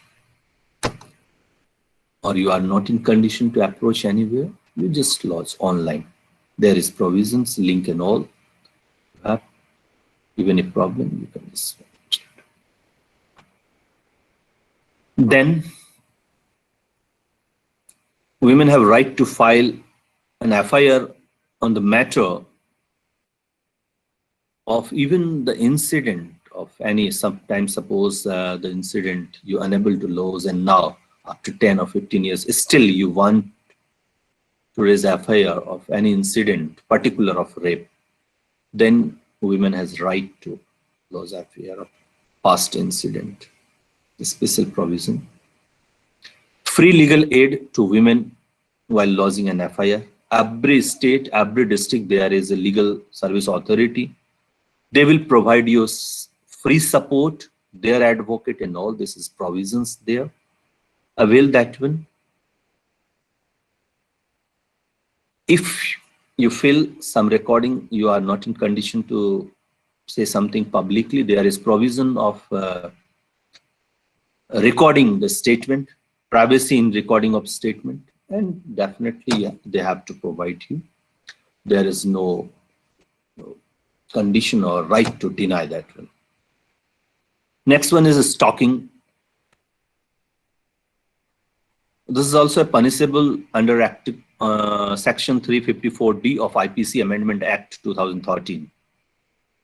or you are not in condition to approach anywhere, you just lodge online. There is provisions, link and all. You have even a problem, you can just watch it. Then women have right to file an FIR on the matter of even the incident of any, sometimes suppose the incident you're unable to lodge and now after 10 or 15 years, still you want to raise FIR of any incident, particular of rape, then women has right to lodge FIR of past incident. The special provision. Free legal aid to women while lodging an FIR. Every state, every district, there is a legal service authority. They will provide you free support, their advocate and all. This is provisions there. Avail that one. If you feel some recording, you are not in condition to say something publicly, there is provision of recording the statement, privacy in recording of statement, and definitely they have to provide you. There is no condition or right to deny that one. Next one is stalking. This is also punishable under Section 354D of IPC Amendment Act 2013.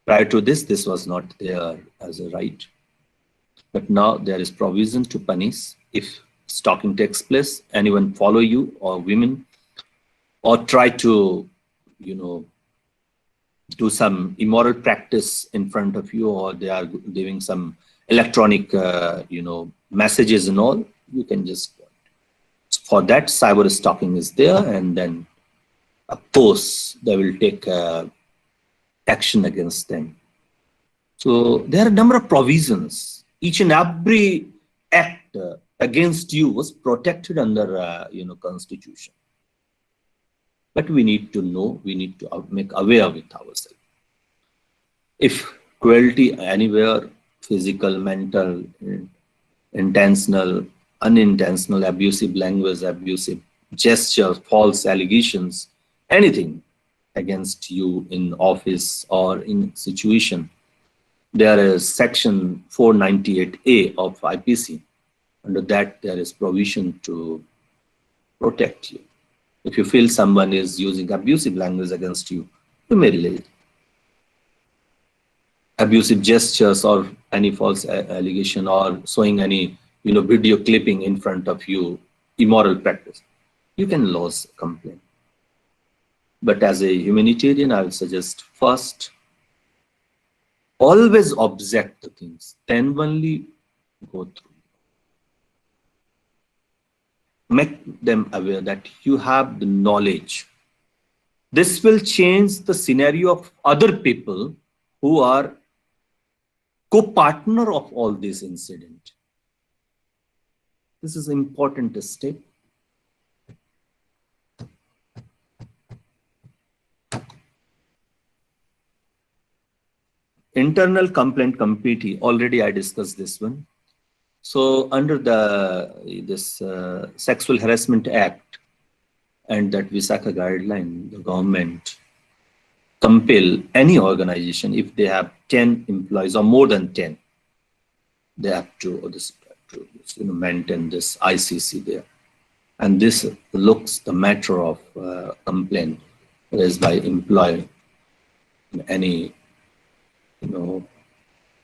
Prior to this, this was not there as a right. But now there is provision to punish if stalking takes place, anyone follow you or women, or try to, do some immoral practice in front of you, or they are giving some electronic, messages and all, you can just, for that, cyber stalking is there, and then of course they will take action against them. So there are a number of provisions. Each and every act against you was protected under Constitution. But we need to know, we need to make aware with ourselves. If cruelty anywhere, physical, mental, intentional, unintentional, abusive language, abusive gestures, false allegations, anything against you in office or in situation, there is Section 498A of IPC. Under that, there is provision to protect you. If you feel someone is using abusive language against you, you may relate. abusive gestures or any false allegation or showing any video clipping in front of you, immoral practice, you can lodge a complaint. But as a humanitarian, I will suggest first, always object the things, then only go through. Make them aware that you have the knowledge. This will change the scenario of other people who are co-partner of all this incident. This is an important step. Internal complaint committee, already I discussed this one. So under this Sexual Harassment Act and that Visakha guideline, the government compel any organization, if they have 10 employees or more than 10, they have to maintain this ICC there. And this looks the matter of complaint raised by employer, any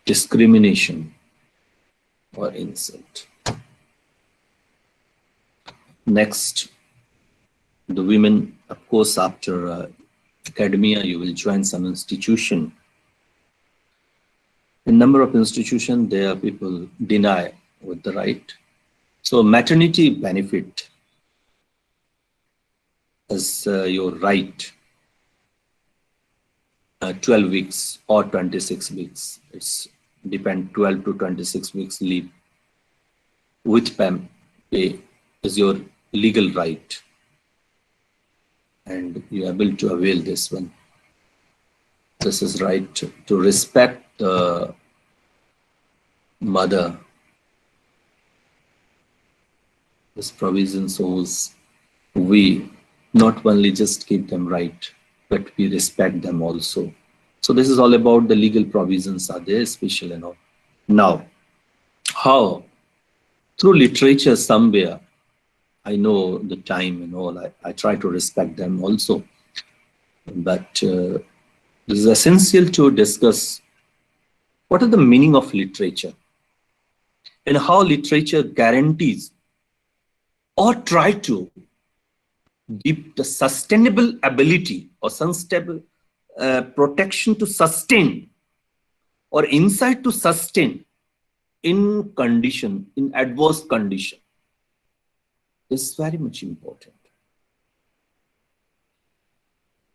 discrimination or insult. Next, the women, of course, after academia, you will join some institution. In number of institutions, there are people deny with the right. So maternity benefit is your right, 12 weeks or 26 weeks. It's depend 12 to 26 weeks leave with pay is your legal right, and you are able to avail this one. This is right to respect the mother. This provision shows we not only just give them right, but we respect them also. So this is all about the legal provisions are there, special and all. Now, how? Through literature somewhere, I know the time and all, I try to respect them also. But this is essential to discuss what are the meaning of literature and how literature guarantees or try to give the sustainable ability or sustainable protection to sustain or insight to sustain in adverse condition. This is very much important.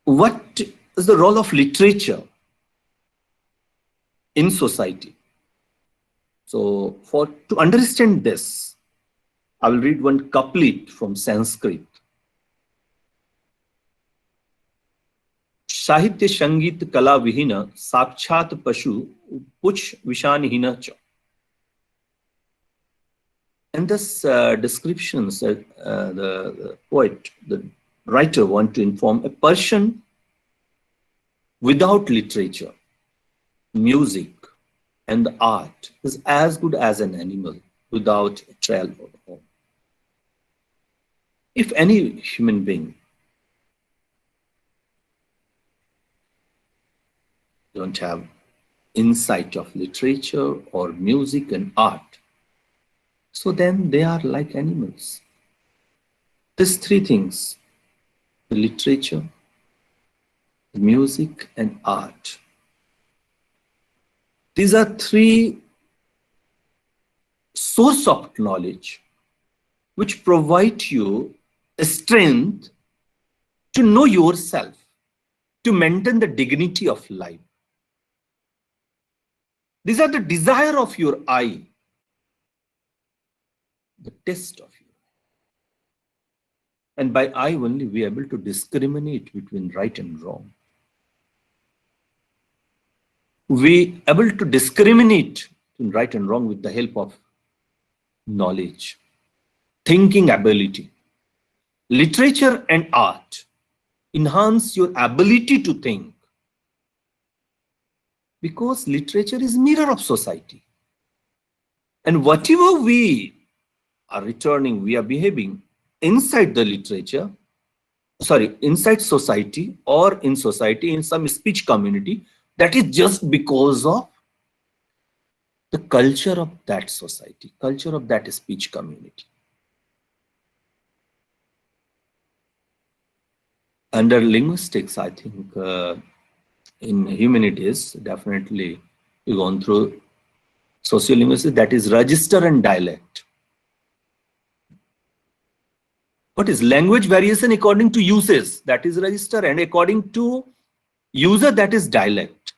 What is the role of literature in society? So to understand this, I will read one couplet from Sanskrit. साहित्य संगीत कला विहीन साक्षात पशु पुच्छ विषानहीन च. And this description said the poet, the writer want to inform a person without literature, music and the art is as good as an animal without a trail or home. If any human being don't have insight of literature or music and art, so then they are like animals. These three things, the literature, the music and art, these are three sources of knowledge which provide you a strength to know yourself, to maintain the dignity of life. These are the desire of your eye, the test of you. And by eye only we are able to discriminate between right and wrong. We are able to discriminate between right and wrong with the help of knowledge, thinking ability. Literature and art enhance your ability to think, because literature is mirror of society. And whatever we are returning, we are behaving inside the literature, inside society or in society, in some speech community, that is just because of the culture of that society, culture of that speech community. Under linguistics, I think in humanities, definitely you've gone through sociolinguistics, that is register and dialect. What is language variation according to uses? That is register, and according to user, that is dialect.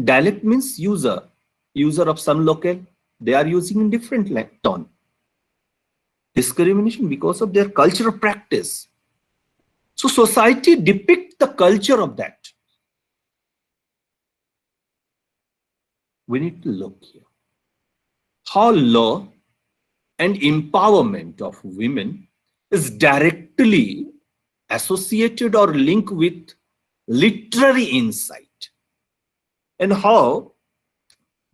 Dialect means user of some local, they are using in different tone. Discrimination because of their cultural practice. So society depicts the culture of that. We need to look here. How law and empowerment of women is directly associated or linked with literary insight, and how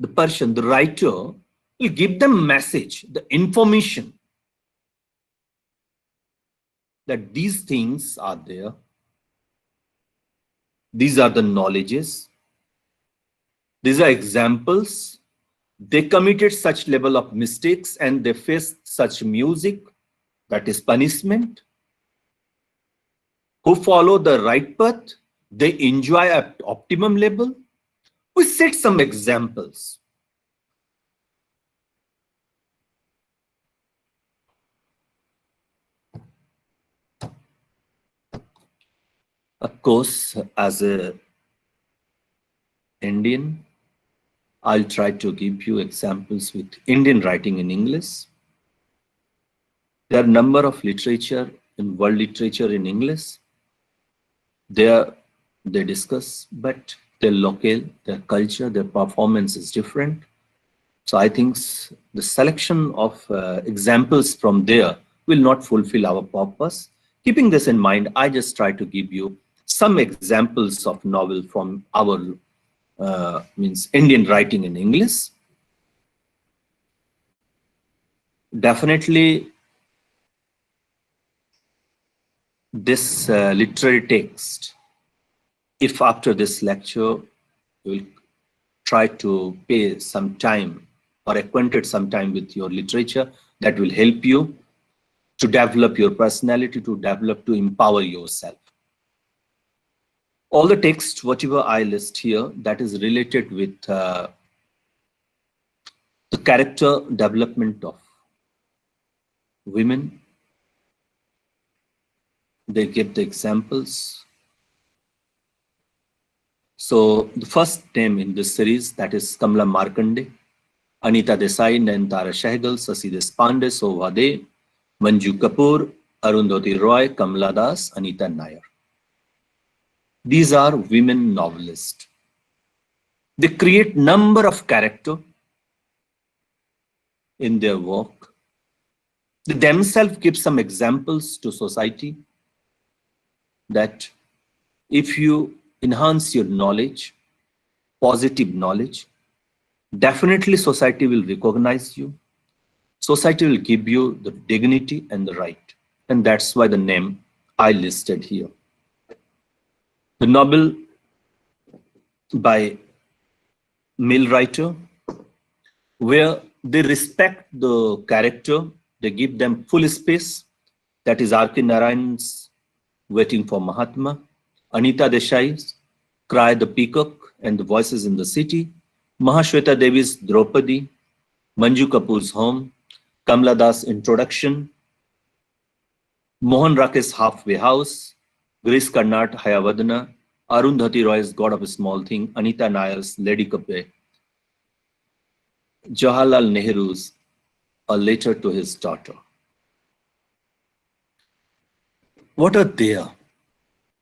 the person, the writer, will give them message, the information that these things are there. These are the knowledges. These are examples. They committed such level of mistakes and they faced such music, that is punishment. Who follow the right path, they enjoy at optimum level. We set some examples. Of course, as an Indian, I'll try to give you examples with Indian writing in English. There are a number of literature in world literature in English. There they discuss, but their local, their culture, their performance is different. So I think the selection of examples from there will not fulfill our purpose. Keeping this in mind, I just try to give you some examples of novel from our means Indian writing in English. Definitely, this literary text, if after this lecture you will try to pay some time or acquainted some time with your literature, that will help you to develop your personality, to develop, to empower yourself. All the text, whatever I list here, that is related with the character development of women. They give the examples. So the first name in this series, that is Kamala Markande, Anita Desai, Nayanthara Sehgal, Sasi Deshpande, Shobha De, Manju Kapoor, Arundhati Roy, Kamala Das, Anita Nair. These are women novelists. They create number of character in their work. They themselves give some examples to society that if you enhance your knowledge, positive knowledge, definitely society will recognize you. Society will give you the dignity and the right. And that's why the name I listed here. The novel by male writer, where they respect the character, they give them full space. That is R.K. Narayan's Waiting for Mahatma, Anita Desai's Cry the Peacock and the Voices in the City, Mahashweta Devi's Draupadi, Manju Kapoor's Home, Kamala Das' Introduction, Mohan Rakesh's Halfway House, Girish Karnad Hayavadana, Arundhati Roy's God of a Small Thing, Anita Nair's Lady Kape, Jawaharlal Nehru's A Letter to His Daughter. What are there?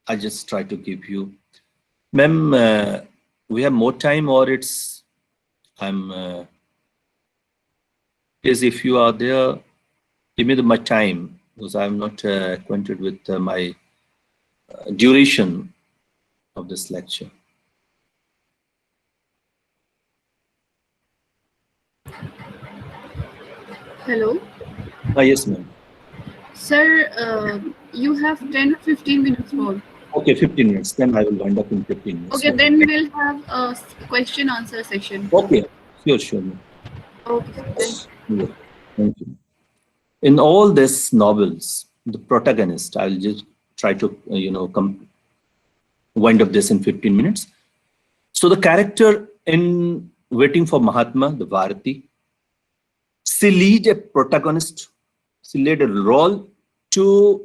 I just try to give you. Ma'am, we have more time, or it's, is if you are there, give me my time, because I'm not acquainted with my duration of this lecture. Hello. Yes, ma'am. Sir, you have 10 or 15 minutes more. Okay, 15 minutes. Then I will wind up in 15 minutes. Okay, then we'll have a question answer session. Okay, sure, sure. Okay, thank Yeah, thank you. In all these novels, the protagonist, I'll just try to, wind up this in 15 minutes. So the character in Waiting for Mahatma, the Bharati, she lead a protagonist, she led a role to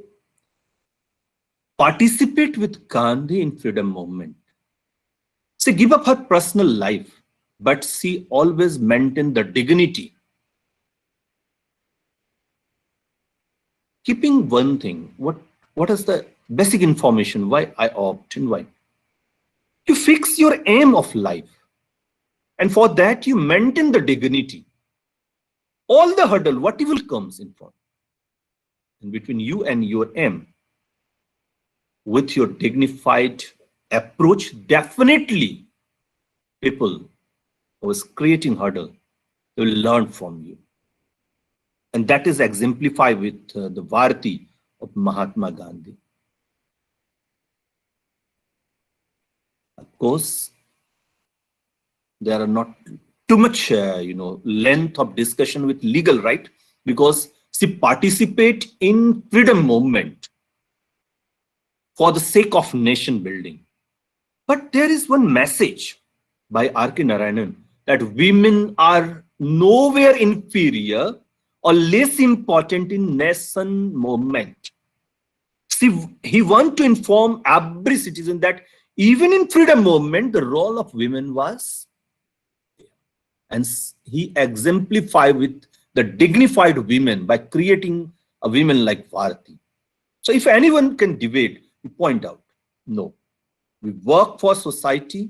participate with Gandhi in freedom movement. She give up her personal life, but she always maintained the dignity. Keeping one thing, what is the basic information, why I opt and why? You fix your aim of life. And for that, you maintain the dignity. All the hurdle, whatever comes in front, in between you and your aim, with your dignified approach, definitely people who is creating hurdle, they will learn from you. And that is exemplified with the Bharati of Mahatma Gandhi. Of course, there are not too much, length of discussion with legal right, because she participate in freedom movement for the sake of nation building. But there is one message by R.K. Narayanan that women are nowhere inferior or less important in nation movement. See, he want to inform every citizen that even in freedom movement, the role of women was, and he exemplified with the dignified women by creating a women like Bharati. So if anyone can debate, we point out, no. We work for society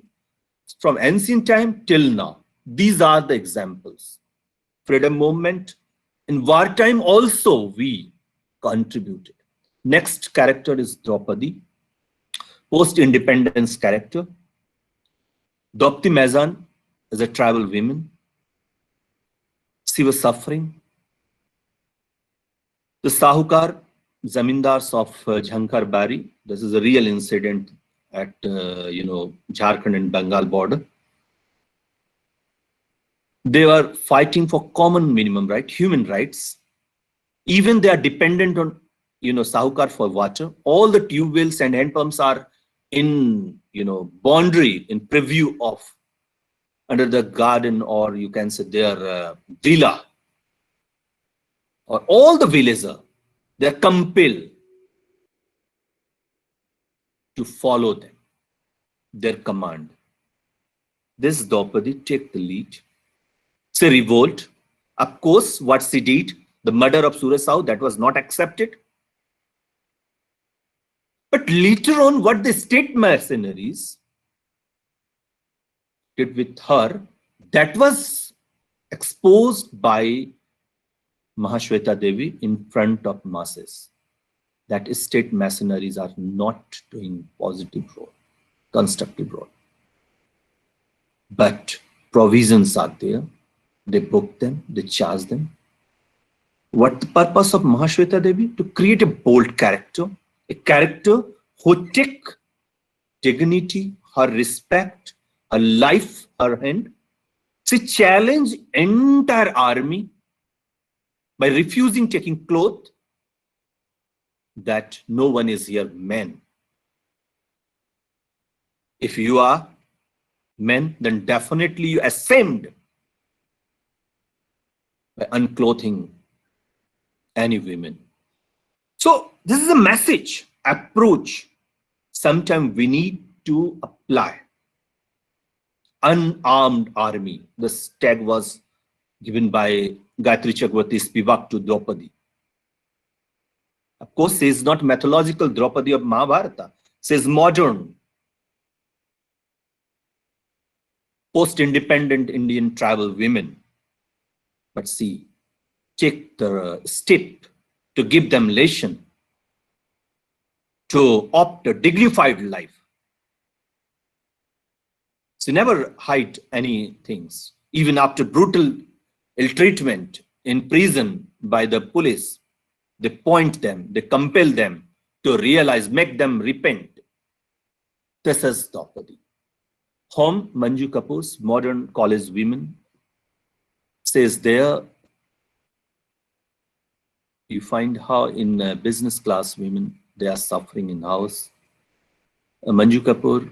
from ancient time till now. These are the examples. Freedom movement. In wartime also we contributed. Next character is Draupadi, post-independence character. Dopti Mazan is a tribal woman. She was suffering. The Sahukar, Zamindars of Jhankar Bari, this is a real incident at Jharkhand and Bengal border. They were fighting for common minimum right, human rights. Even they are dependent on Sahukar for water. All the tube wells and hand pumps are in boundary, in preview of, under the garden, or you can say their villa, or all the villagers, they are compelled to follow them, their command. This Draupadi take the lead. She revolt. Of course, what she did, the murder of Suraj Sahu, that was not accepted. But later on, what the state mercenaries did with her, that was exposed by Mahashweta Devi in front of masses. That state mercenaries are not doing positive role, constructive role. But provisions are there. They book them, they charge them. What the purpose of Mahashweta Devi? To create a bold character, a character who take dignity, her respect, her life, her hand. She challenged entire army by refusing taking cloth, that no one is here men. If you are men, then definitely you ashamed by unclothing any women. So this is a message, approach. Sometimes we need to apply. Unarmed army. This tag was given by Gayatri Chakravarti Spivak to Draupadi. Of course, she is not mythological Draupadi of Mahabharata. She is modern, post-independent Indian tribal women. But she take the step to give them lesson, to opt a dignified life. She never hide any things. Even after brutal ill-treatment in prison by the police, they point them, they compel them to realize, make them repent. This is Draupadi. Home, Manju Kapoor's modern college women. says there you find how in business class women, they are suffering in house. Manju Kapoor,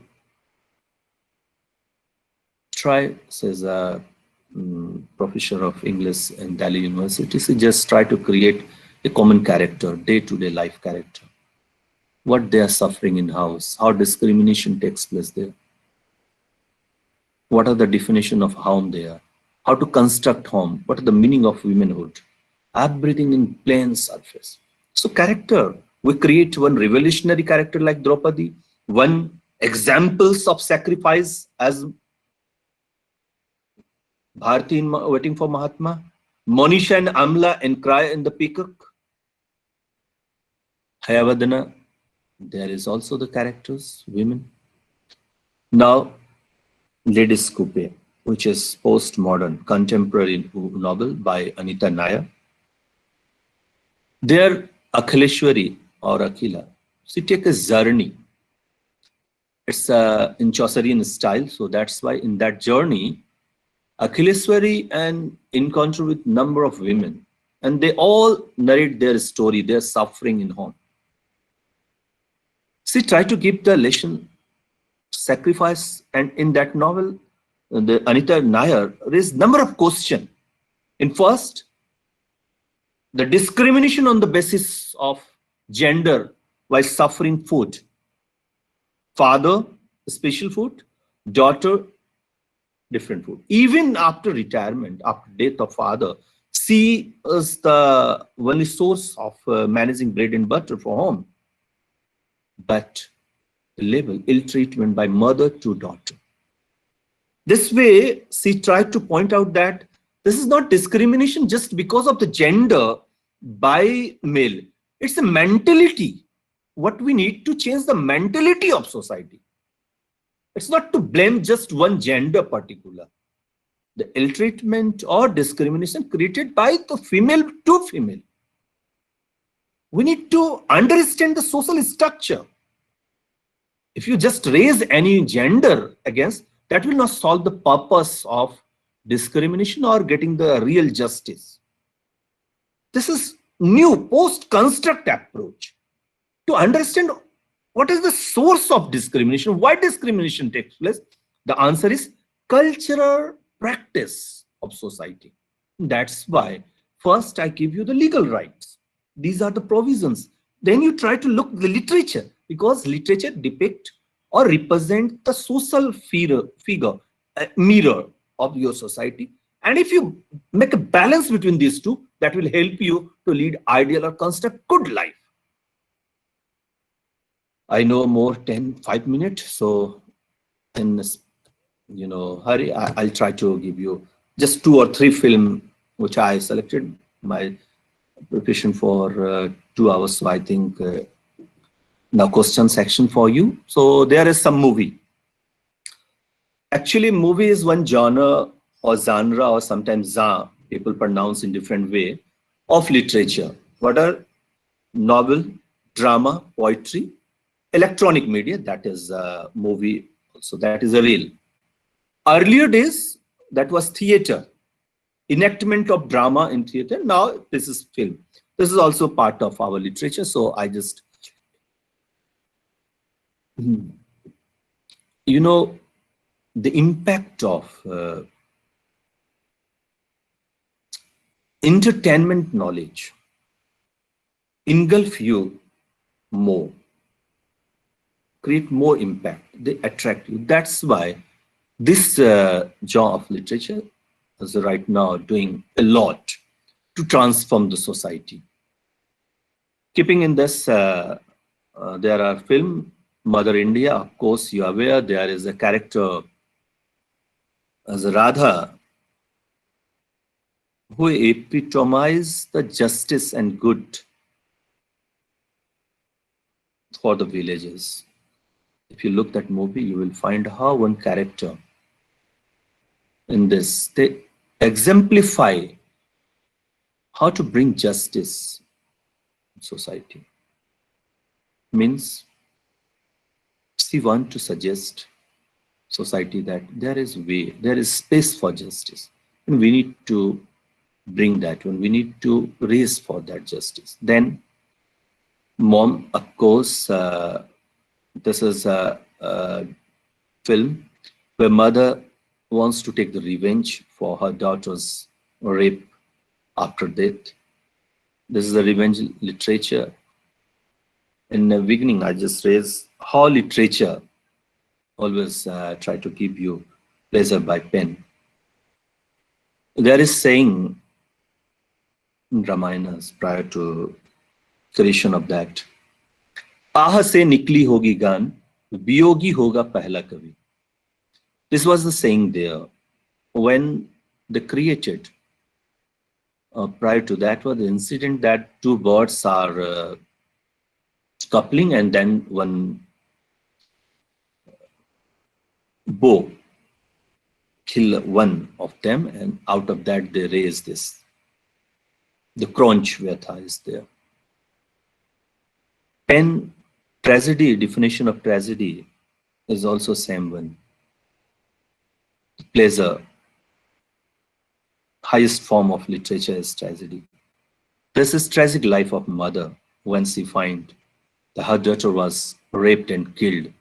try, says a professor of English in Delhi University, so just try to create a common character, day-to-day life character. What they are suffering in house, how discrimination takes place there. What are the definition of home there? How to construct home? What are the meaning of womanhood? Everything in plain surface. So character, we create one revolutionary character like Draupadi, one examples of sacrifice as Bharti in Waiting for Mahatma, Monisha and Amla in Cry in the Peacock, Hayavadana, there is also the characters, women. Now, Ladies Coupe, which is postmodern contemporary novel by Anita Nair. There, Akhileshwari or Akhila, she take a journey. It's in Chaucerian style, so that's why in that journey, Akhileshwari and encounter with number of women, and they all narrate their story, their suffering in home. She tried to give the lesson sacrifice, and in that novel, the Anita Nair raised number of questions. In first, the discrimination on the basis of gender while suffering food. Father, special food, daughter, different food. Even after retirement, after death of father, she is the only source of managing bread and butter for home. But the label, ill treatment by mother to daughter. This way, she tried to point out that this is not discrimination just because of the gender by male. It's a mentality. What we need to change the mentality of society. It's not to blame just one gender particular. The ill treatment or discrimination created by the female to female. We need to understand the social structure. If you just raise any gender against, that will not solve the purpose of discrimination or getting the real justice. This is new post-construct approach to understand what is the source of discrimination, why discrimination takes place. The answer is cultural practice of society. That's why first I give you the legal rights. These are the provisions. Then you try to look the literature, because literature depict or represent the social figure, mirror of your society. And if you make a balance between these two, that will help you to lead ideal or construct good life. I know more 5 minutes, so in hurry, I'll try to give you just 2 or 3 films which I selected. My preparation for 2 hours, so I think now question section for you. So there is some movie. Actually, movie is one genre or sometimes genre, people pronounce in different way, of literature. What are novel, drama, poetry, electronic media, that is a movie, so that is a reel. Earlier days, that was theater, enactment of drama in theater. Now this is film. This is also part of our literature, so I just, the impact of entertainment knowledge engulf you more, create more impact, they attract you. That's why this genre of literature is right now doing a lot to transform the society. Keeping in this, there are film, Mother India, of course you are aware, there is a character as Radha who epitomizes the justice and good for the villages. If you look at movie, you will find how one character in this, they exemplify how to bring justice in society. Means she wants to suggest society that there is way, there is space for justice. And we need to bring that one. We need to raise for that justice. Then Mom, of course, this is a film where mother wants to take the revenge for her daughter's rape after death. This is a revenge literature. In the beginning, I just raised how literature always try to give you pleasure by pen. There is saying in Ramayanas prior to creation of that, आह से निकली होगी गान, वियोगी होगा पहला कवि. This was the saying there. When they created, prior to that was the incident that two birds are coupling, and then one bow kill one of them, and out of that they raise this. The Kronch Vyatha is there. Pen tragedy, definition of tragedy is also same one. Pleasure, highest form of literature is tragedy. This is tragic life of mother when she find that her daughter was raped and killed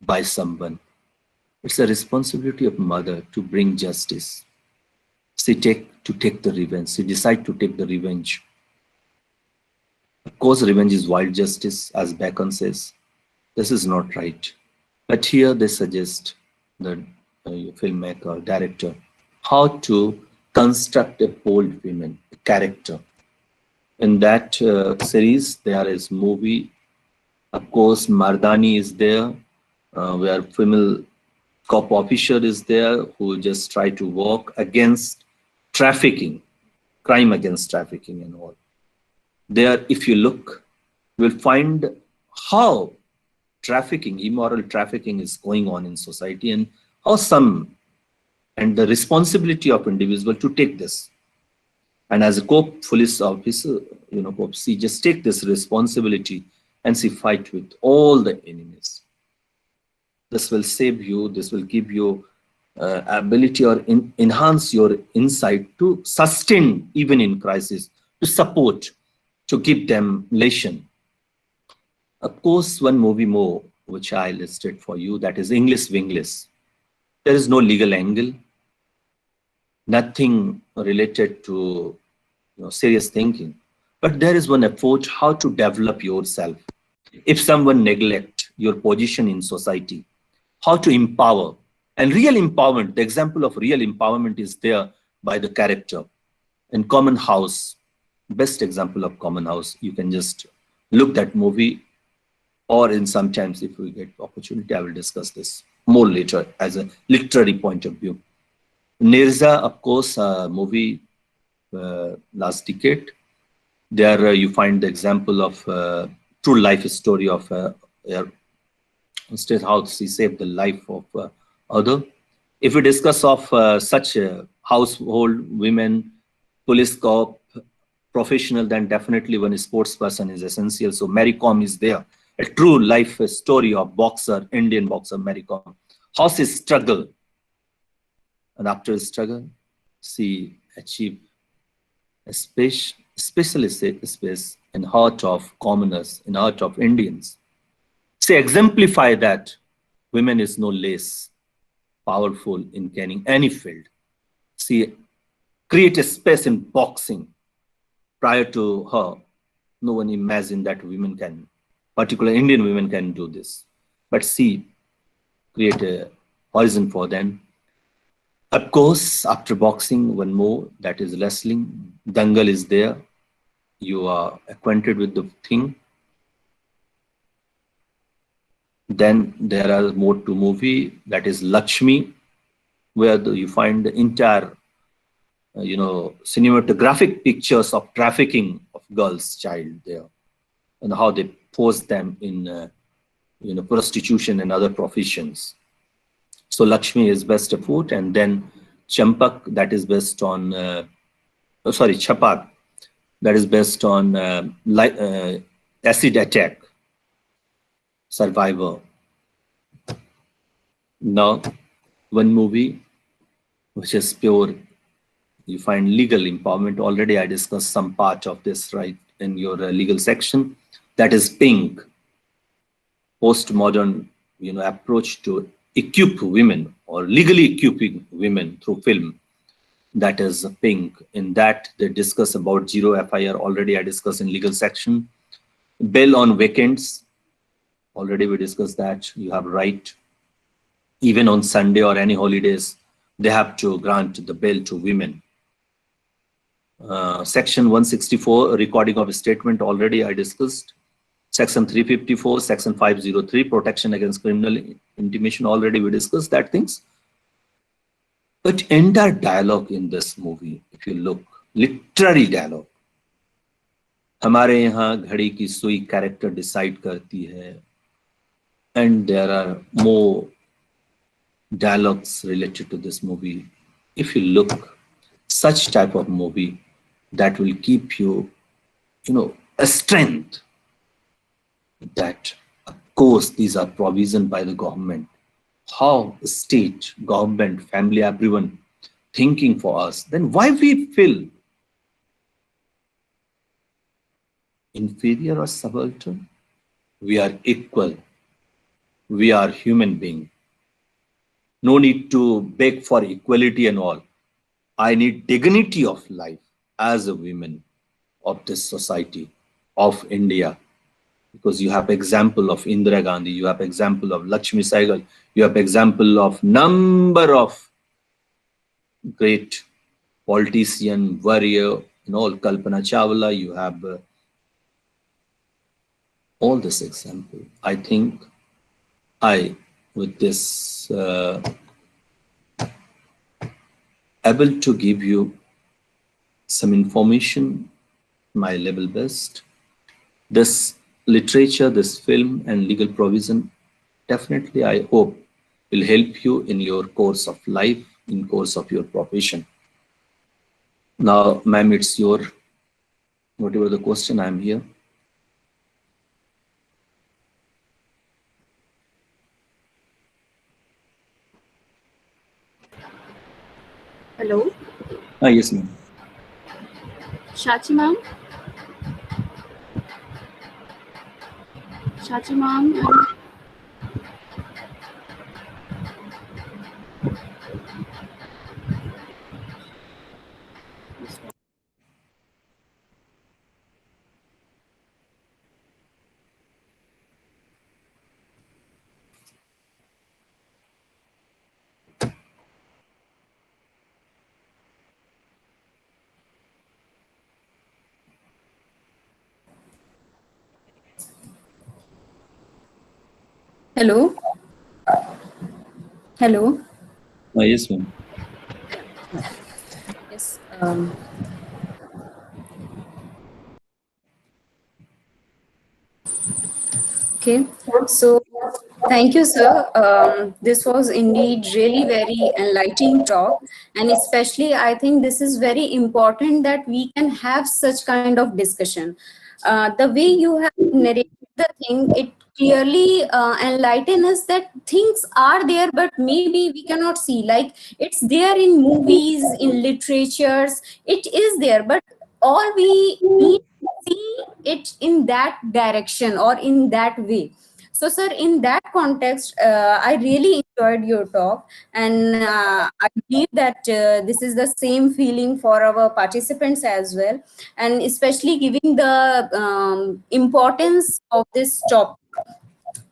by someone. It's a responsibility of mother to bring justice. She take the revenge. She decide to take the revenge. Of course, revenge is wild justice, as Bacon says. This is not right. But here they suggest, the filmmaker, director, how to construct a bold woman, a character. In that series, there is movie. Of course, Mardani is there, where female cop officer is there who just try to work against trafficking, crime against trafficking and all. There, if you look, you will find how trafficking, immoral trafficking is going on in society, and how some, and the responsibility of individual to take this. And as a cop police officer, cop, she just take this responsibility and she fight with all the enemies. This will save you, this will give you ability or enhance your insight to sustain even in crisis, to support, to give them lesson. Of course, one movie more which I listed for you, that is English Winglish. There is no legal angle, nothing related to serious thinking, but there is one effort how to develop yourself. If someone neglect your position in society, how to empower. And real empowerment, the example of real empowerment is there by the character. In Common House, best example of Common House, you can just look that movie, or in sometimes if we get opportunity, I will discuss this more later as a literary point of view. Nirza, of course, movie last decade. There you find the example of true life story of State House. He saved the life of other. If we discuss of such household women, police cop, professional, then definitely one sports person is essential. So Mary Kom is there. A true life story of boxer, Indian boxer Mary Kom. How she struggle, and after a struggle, she achieved a specialist space in heart of commoners, in heart of Indians. She exemplify that women is no less powerful in gaining any field. She create a space in boxing. Prior to her, no one imagined that women can, particularly Indian women can do this. But she create a horizon for them. Of course, after boxing, one more, that is wrestling. Dangal is there. You are acquainted with the thing. Then there are more to movie, that is Lakshmi, where you find the entire, cinematographic pictures of trafficking of girls, child there, and how they pose them in, prostitution and other professions. So Lakshmi is best effort, and then Champak, that is based on, Chapak, that is based on acid attack survivor. Now, one movie, which is pure, you find legal empowerment. Already I discussed some part of this right in your legal section. That is pink, postmodern, approach to equip women or legally equipping women through film. That is pink. In that they discuss about zero FIR. Already I discussed in legal section. Bail on weekends. Already we discussed that. You have right, even on Sunday or any holidays, they have to grant the bail to women. Section 164, recording of a statement, already I discussed. Section 354, Section 503, protection against criminal intimation, already we discussed that things. But entire dialogue in this movie, if you look, literary dialogue, हमारे यहाँ घड़ी की सुई character decide करती है, and there are more dialogues related to this movie. If you look, such type of movie that will keep you, a strength that, of course, these are provisioned by the government. How state, government, family, everyone thinking for us, then why we feel inferior or subaltern? We are equal. We are human beings. No need to beg for equality and all. I need dignity of life as a woman of this society of India. Because you have example of Indira Gandhi, you have example of Lakshmi Sehgal, you have example of number of great politician, warrior, Kalpana Chawla, you have all this example. I think with this, able to give you some information, my level best. This literature, this film and legal provision, definitely I hope will help you in your course of life, in course of your profession. Now, ma'am, it's your, whatever the question, I'm here. Hello? Yes, ma'am. Shachi ma'am? Shachi ma'am? Hello. Hello. Yes, ma'am. Yes. Okay. So, thank you, sir. This was indeed really very enlightening talk, and especially I think this is very important that we can have such kind of discussion. The way you have narrated the thing, it clearly enlighten us that things are there, but maybe we cannot see. Like it's there in movies, in literatures, it is there, but all we need to see it in that direction or in that way. So, sir, in that context, I really enjoyed your talk, and I believe that this is the same feeling for our participants as well, and especially giving the importance of this topic.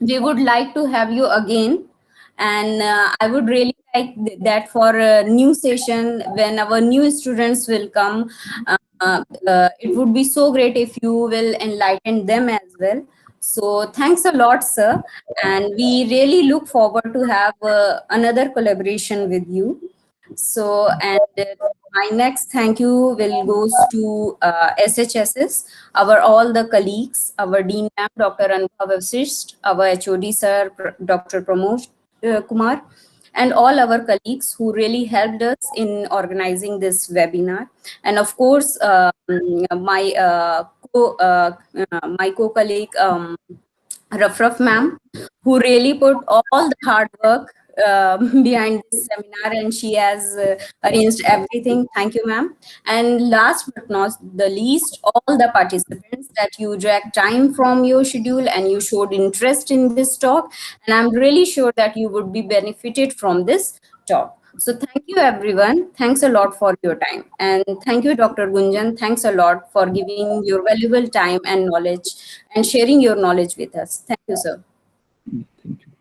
We would like to have you again, and I would really like that for a new session when our new students will come. It would be so great if you will enlighten them as well. So thanks a lot, sir, and we really look forward to have another collaboration with you. So, and my next thank you will goes to SHSS, our all the colleagues, our Dean Ma'am, Dr. Anubhav Vasisht, our HOD Sir, Dr. Pramod Kumar, and all our colleagues who really helped us in organizing this webinar. And of course, my co-colleague, Rafraf ma'am, who really put all the hard work behind this seminar, and she has arranged everything. Thank you, ma'am. And last but not the least, all the participants that you dragged time from your schedule and you showed interest in this talk. And I'm really sure that you would be benefited from this talk. So thank you, everyone. Thanks a lot for your time. And thank you, Dr. Gunjan. Thanks a lot for giving your valuable time and knowledge and sharing your knowledge with us. Thank you, sir. Thank you.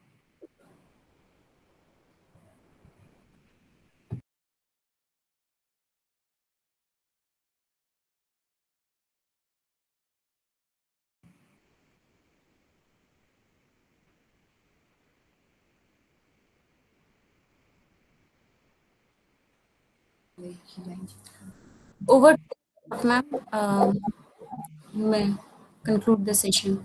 Over to you, ma'am. You may conclude the session.